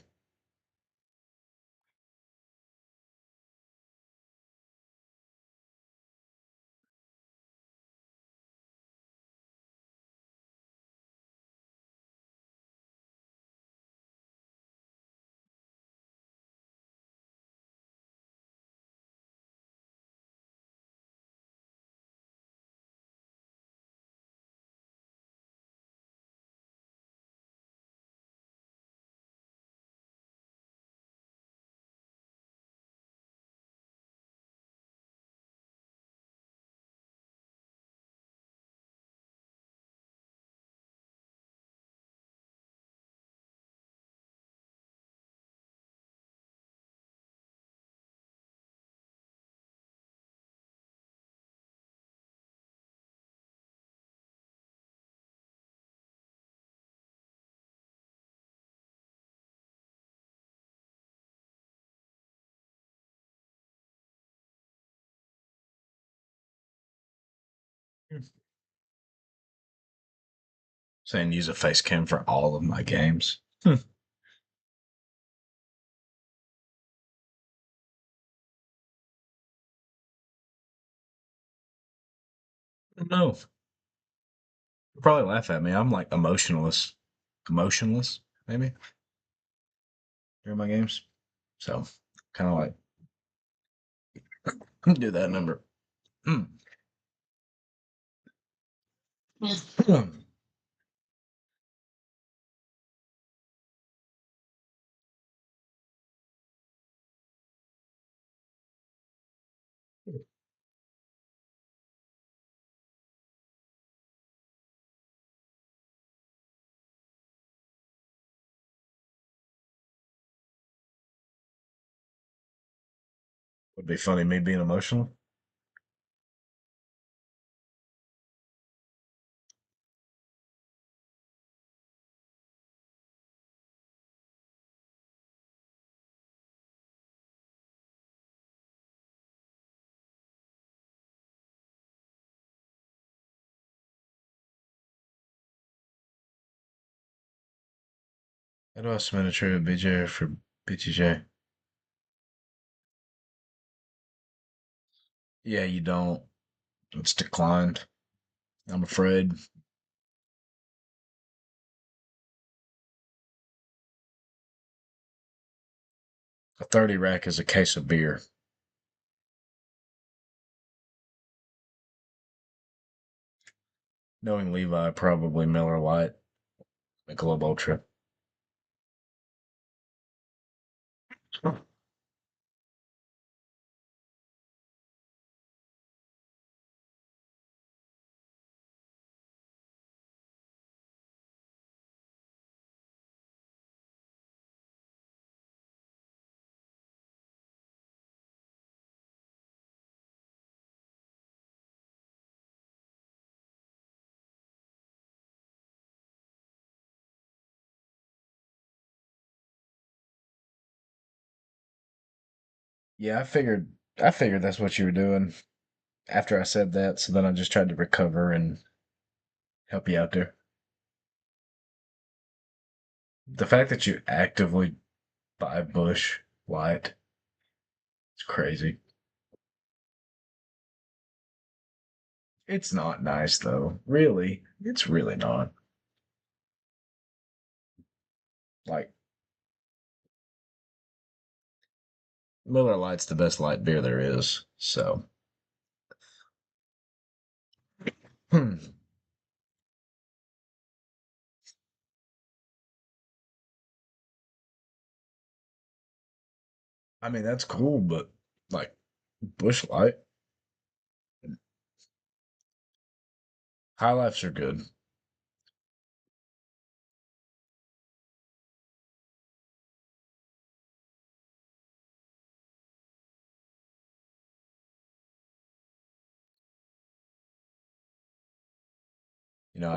Saying use a face cam for all of my games. Hmm. No, you'll probably laugh at me. I'm like emotionless, maybe during my games. So kind of like do that number. Hmm. Would be funny me being emotional. How do I submit a trade with BJ for BTJ? Yeah, you don't. It's declined. I'm afraid. A 30 rack is a case of beer. Knowing Levi, probably Miller Lite, Michelob Ultra. Yeah, I figured that's what you were doing after I said that, so then I just tried to recover and help you out there. The fact that you actively buy Bush Light, it's crazy. It's not nice though. Really. It's really not. Like Miller Lite's the best light beer there is. So I mean that's cool, but like Bush Light, High Lifes are good.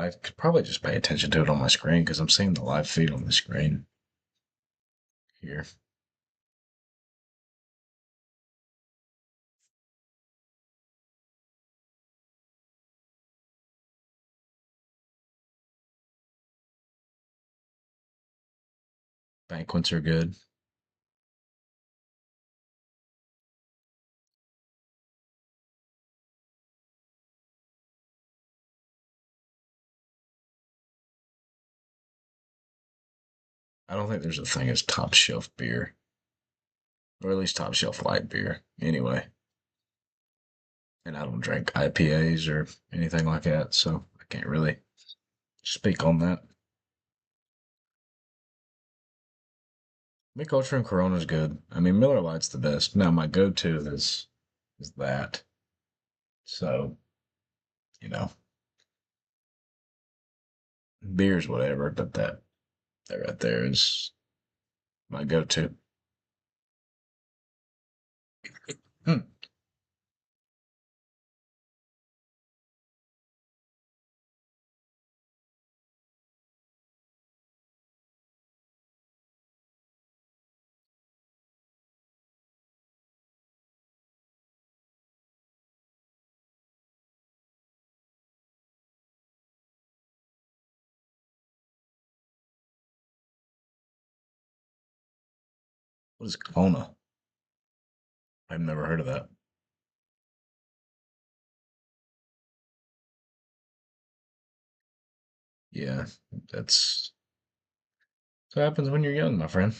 I could probably just pay attention to it on my screen because I'm seeing the live feed on the screen here. Banquets are good. I don't think there's a thing as top shelf beer, or at least top shelf light beer. Anyway, and I don't drink IPAs or anything like that, so I can't really speak on that. Mick Ultra and Corona's good. I mean, Miller Lite's the best. Now my go-to is that. So you know, beers whatever, but that right there is my go-to. Hmm. What is Kona? I've never heard of that. Yeah, that's what happens when you're young, my friend.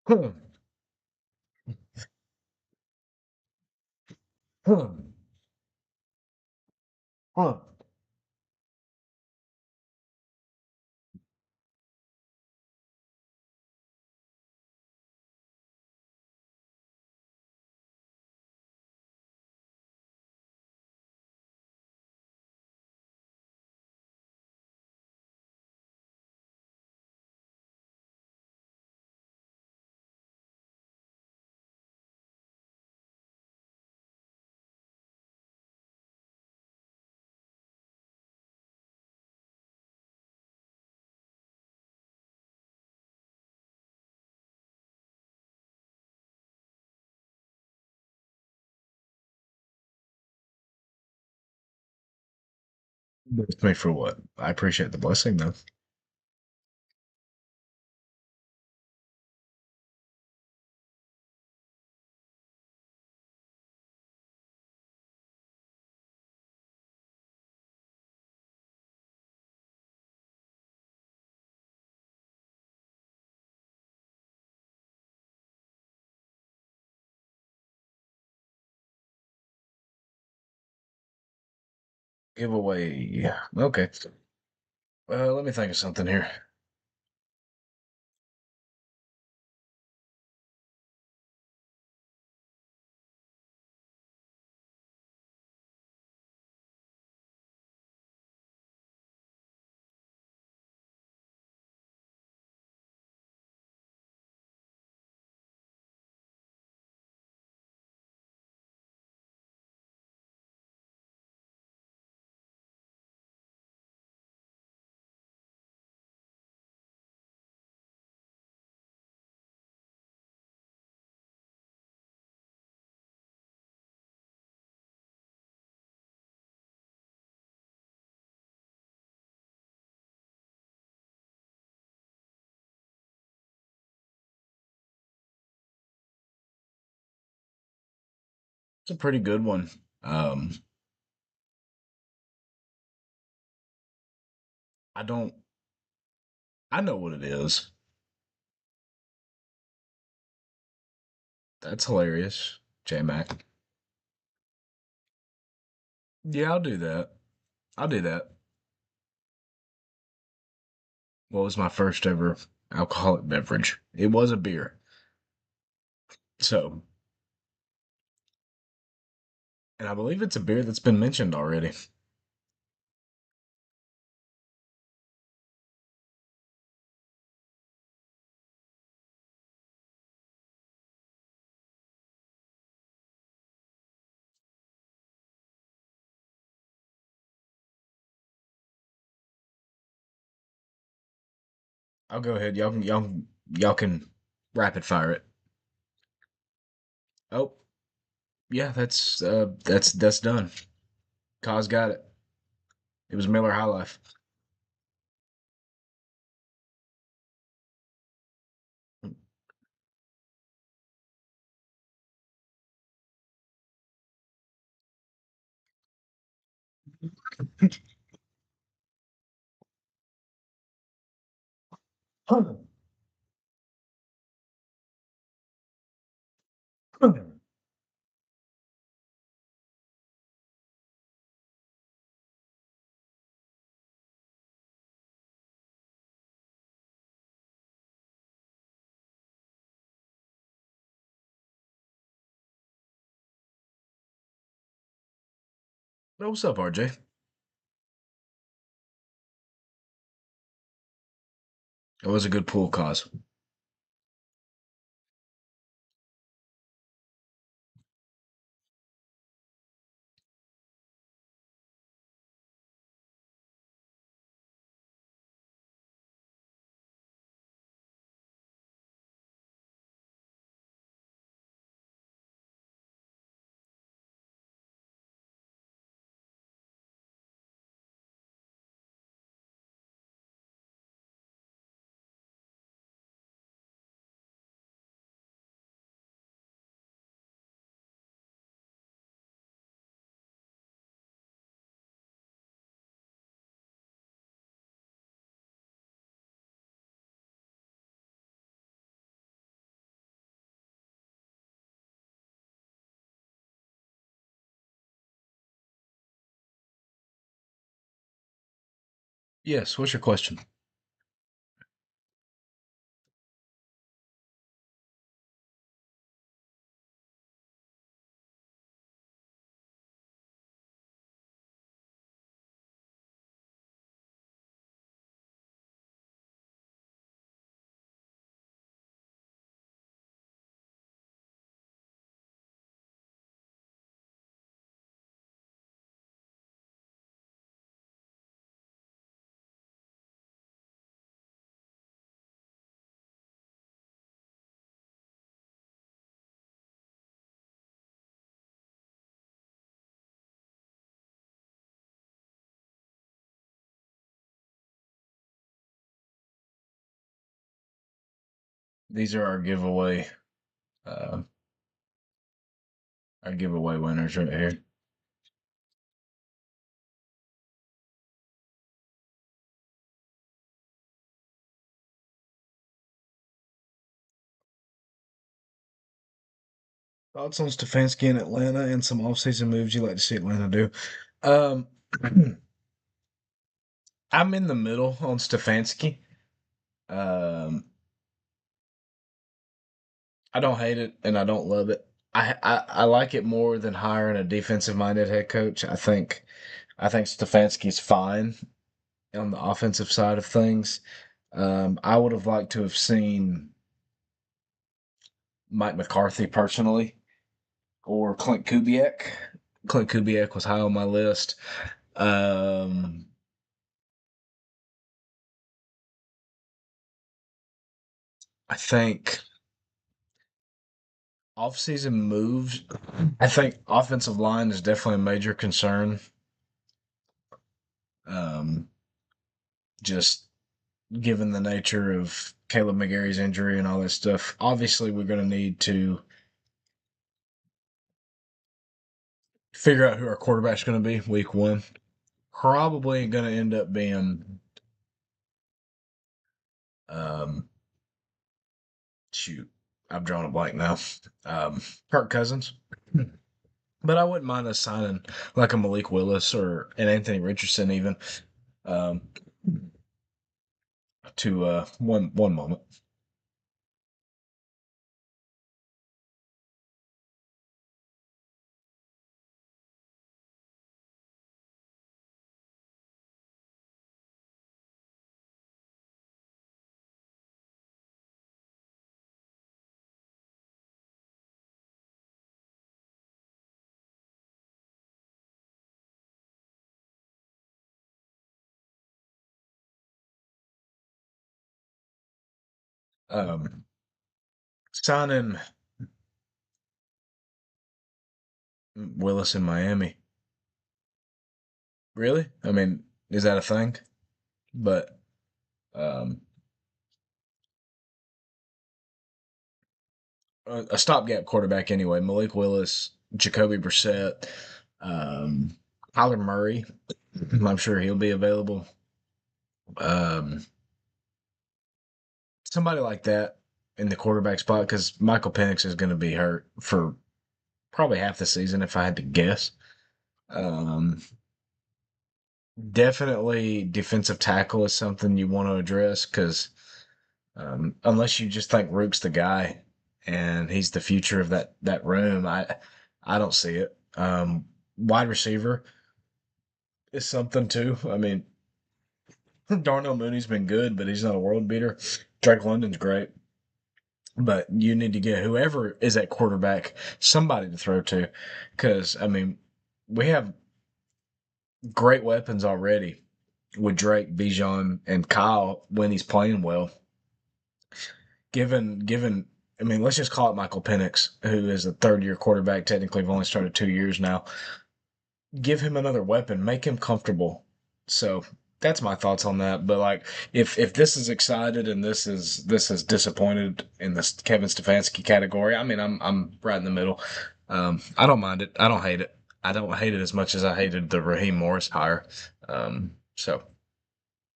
Huh, huh, huh. Blessed me for what? I appreciate the blessing, though. Giveaway. Yeah. Okay. Let me think of something here. It's a pretty good one. Um, I don't. I know what it is. That's hilarious, J Mac. Yeah, I'll do that. I'll do that. What was my first ever alcoholic beverage? It was a beer. So, and I believe it's a beer that's been mentioned already. I'll go ahead. Y'all can rapid fire it. Oh, yeah, that's done. Cause got it. It was Miller High Life. What's up, RJ? It was a good pool cause. Yes, what's your question? These are uh, our giveaway winners right here. Thoughts on Stefanski in Atlanta and some offseason moves you'd like to see Atlanta do? Um, I'm in the middle on Stefanski. Um, I don't hate it and I don't love it. I like it more than hiring a defensive minded head coach. I think Stefanski's fine on the offensive side of things. I would have liked to have seen Mike McCarthy personally or Clint Kubiak. Clint Kubiak was high on my list. Um, I think offseason moves. I think offensive line is definitely a major concern. Um, just given the nature of Caleb McGarry's injury and all that stuff. Obviously, we're going to need to figure out who our quarterback's going to be week one. Probably going to end up being, um, shoot, I've drawn a blank now. Um, Kirk Cousins. But I wouldn't mind us signing like a Malik Willis or an Anthony Richardson even um, to one moment. Um, Signing Willis in Miami. Really? I mean, is that a thing? But um, a stopgap quarterback anyway. Malik Willis, Jacoby Brissett, um, Kyler Murray. I'm sure he'll be available. Um, Somebody like that in the quarterback spot because Michael Penix is going to be hurt for probably half the season if I had to guess. Um, Definitely defensive tackle is something you want to address because unless you just think Rook's the guy and he's the future of that room, I don't see it. Wide receiver is something too. I mean, Darnell Mooney's been good, but he's not a world beater. Drake London's great, but you need to get whoever is at quarterback somebody to throw to, because I mean, we have great weapons already with Drake, Bijan, and Kyle when he's playing well. Given, I mean, let's just call it Michael Penix, who is a third year quarterback. Technically, have only started 2 years now. Give him another weapon, make him comfortable. So that's my thoughts on that. But like, if this is excited and this is disappointed in the Kevin Stefanski category, I mean, I'm right in the middle. I don't mind it. I don't hate it. I don't hate it as much as I hated the Raheem Morris hire. So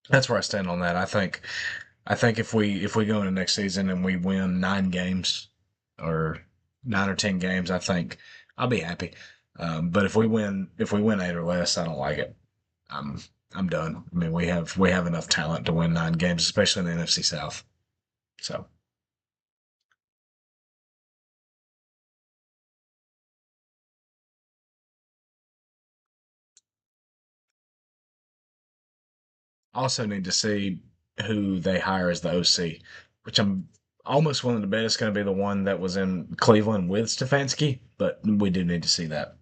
that's where I stand on that. I think if we go into next season and we win 9 games or 9 or 10 games, I think I'll be happy. But if we win 8 or less, I don't like it. I'm done. I mean, we have enough talent to win 9 games, especially in the NFC South. So also need to see who they hire as the OC, which I'm almost willing to bet it's going to be the one that was in Cleveland with Stefanski, but we do need to see that.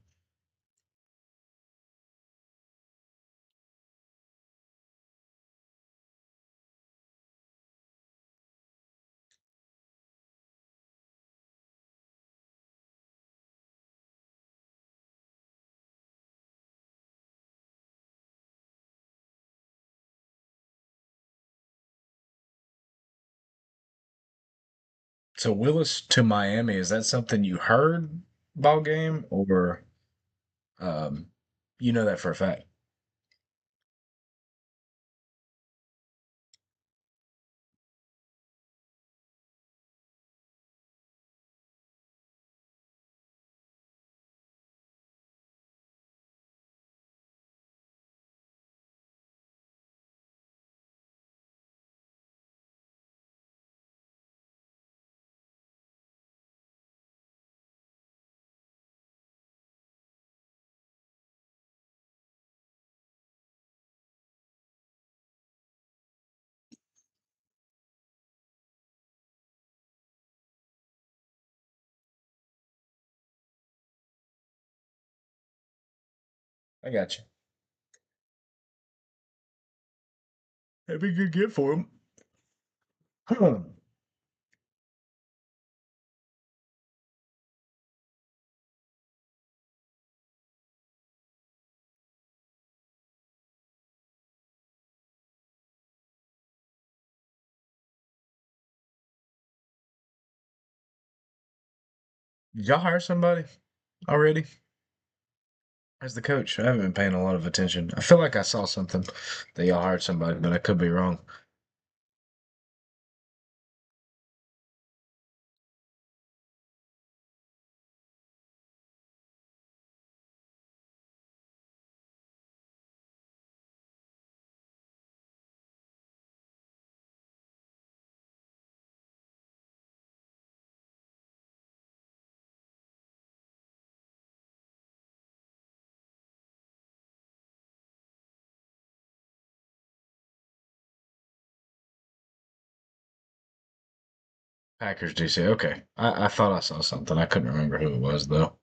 So Willis to Miami, is that something you heard ball game or um, you know that for a fact? I got you. That'd be a good get for him. Did y'all hire somebody already as the coach? I haven't been paying a lot of attention. I feel like I saw something that y'all hired somebody, but I could be wrong. Packers DC. Okay. I thought I saw something. I couldn't remember who it was though.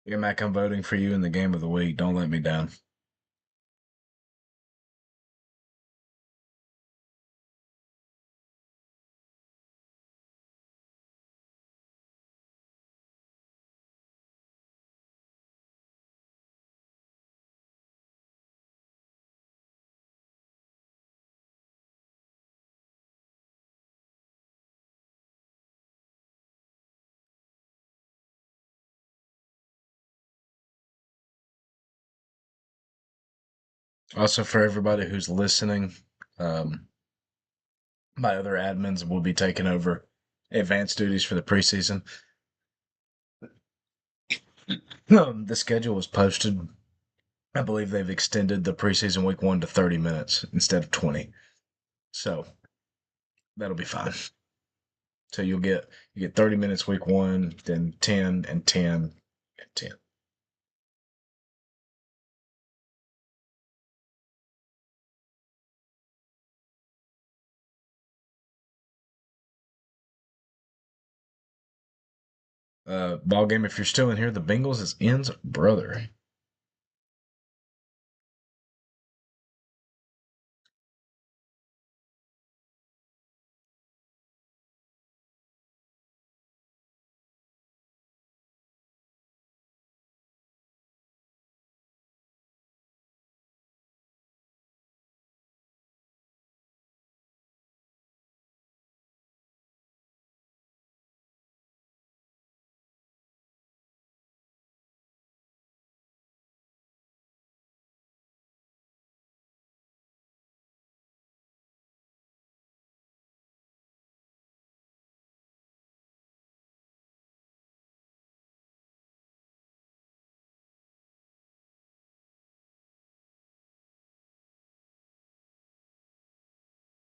Yeah, Mac, I'm voting for you in the game of the week. Don't let me down. Also, for everybody who's listening, um, my other admins will be taking over advanced duties for the preseason. The schedule was posted. I believe they've extended the preseason week 1 to 30 minutes instead of 20. So that'll be fine. So you get 30 minutes week 1, then 10 and 10 and 10. Ball game. If you're still in here, the Bengals is N's brother.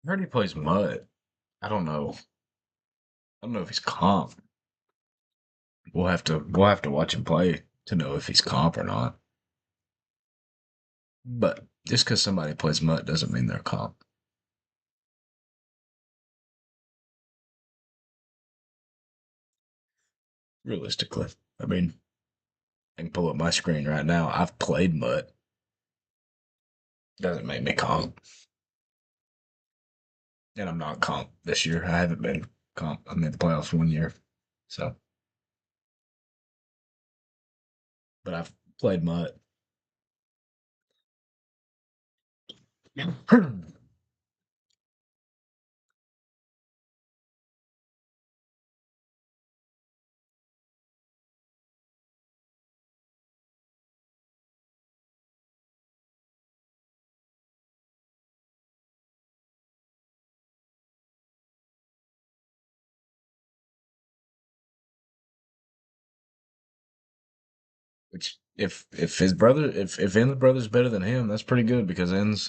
I heard he plays Mud. I don't know. I don't know if he's comp. We'll have to watch him play to know if he's comp or not. But just because somebody plays Mud doesn't mean they're comp. Realistically, I mean, I can pull up my screen right now. I've played Mud. Doesn't make me comp, and I'm not comp this year. I haven't been comp. I made the playoffs 1 year, so but I've played Mud. Which if his brother if N's brother's better than him, that's pretty good because N's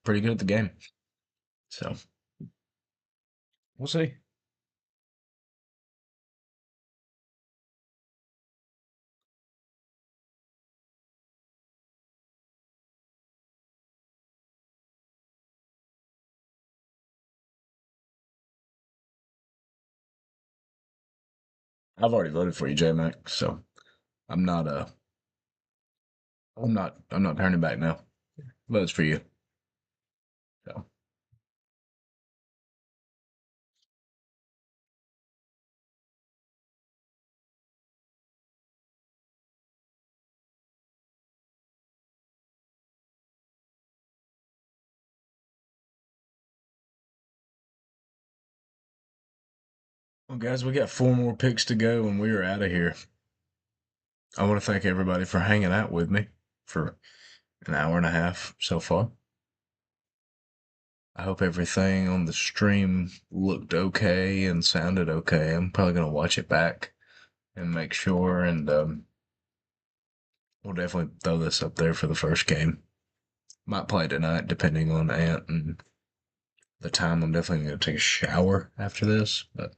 pretty good at the game. So we'll see. I've already voted for you, J Mac. So I'm not I'm not turning back now. Votes for you. So well, guys, we got 4 more picks to go, and we are out of here. I want to thank everybody for hanging out with me for an hour and a half so far. I hope everything on the stream looked okay and sounded okay. I'm probably gonna watch it back and make sure, and we'll definitely throw this up there for the first game. Might play tonight, depending on Ant and the time. I'm definitely gonna take a shower after this, but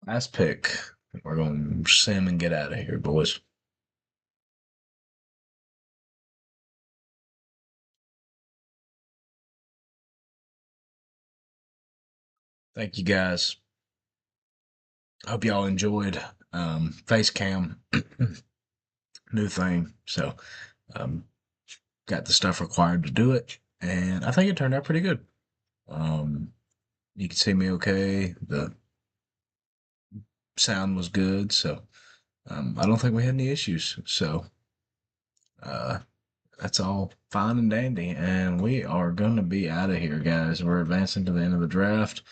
last pick. We're going to sim and get out of here, boys. Thank you guys. Hope y'all enjoyed face cam, new thing. So um, got the stuff required to do it, and I think it turned out pretty good. Um, you can see me okay. The sound was good, so I don't think we had any issues. So uh, that's all fine and dandy, and we are gonna be out of here, guys. We're advancing to the end of the draft,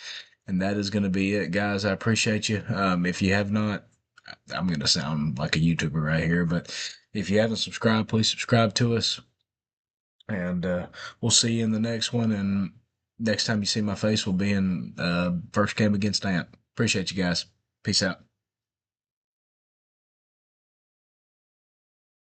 and that is gonna be it, guys. I appreciate you. If you have not, I'm gonna sound like a YouTuber right here, but if you haven't subscribed, please subscribe to us, and we'll see you in the next one. And next time you see my face will be in first game against Ant. Appreciate you guys. Peace out.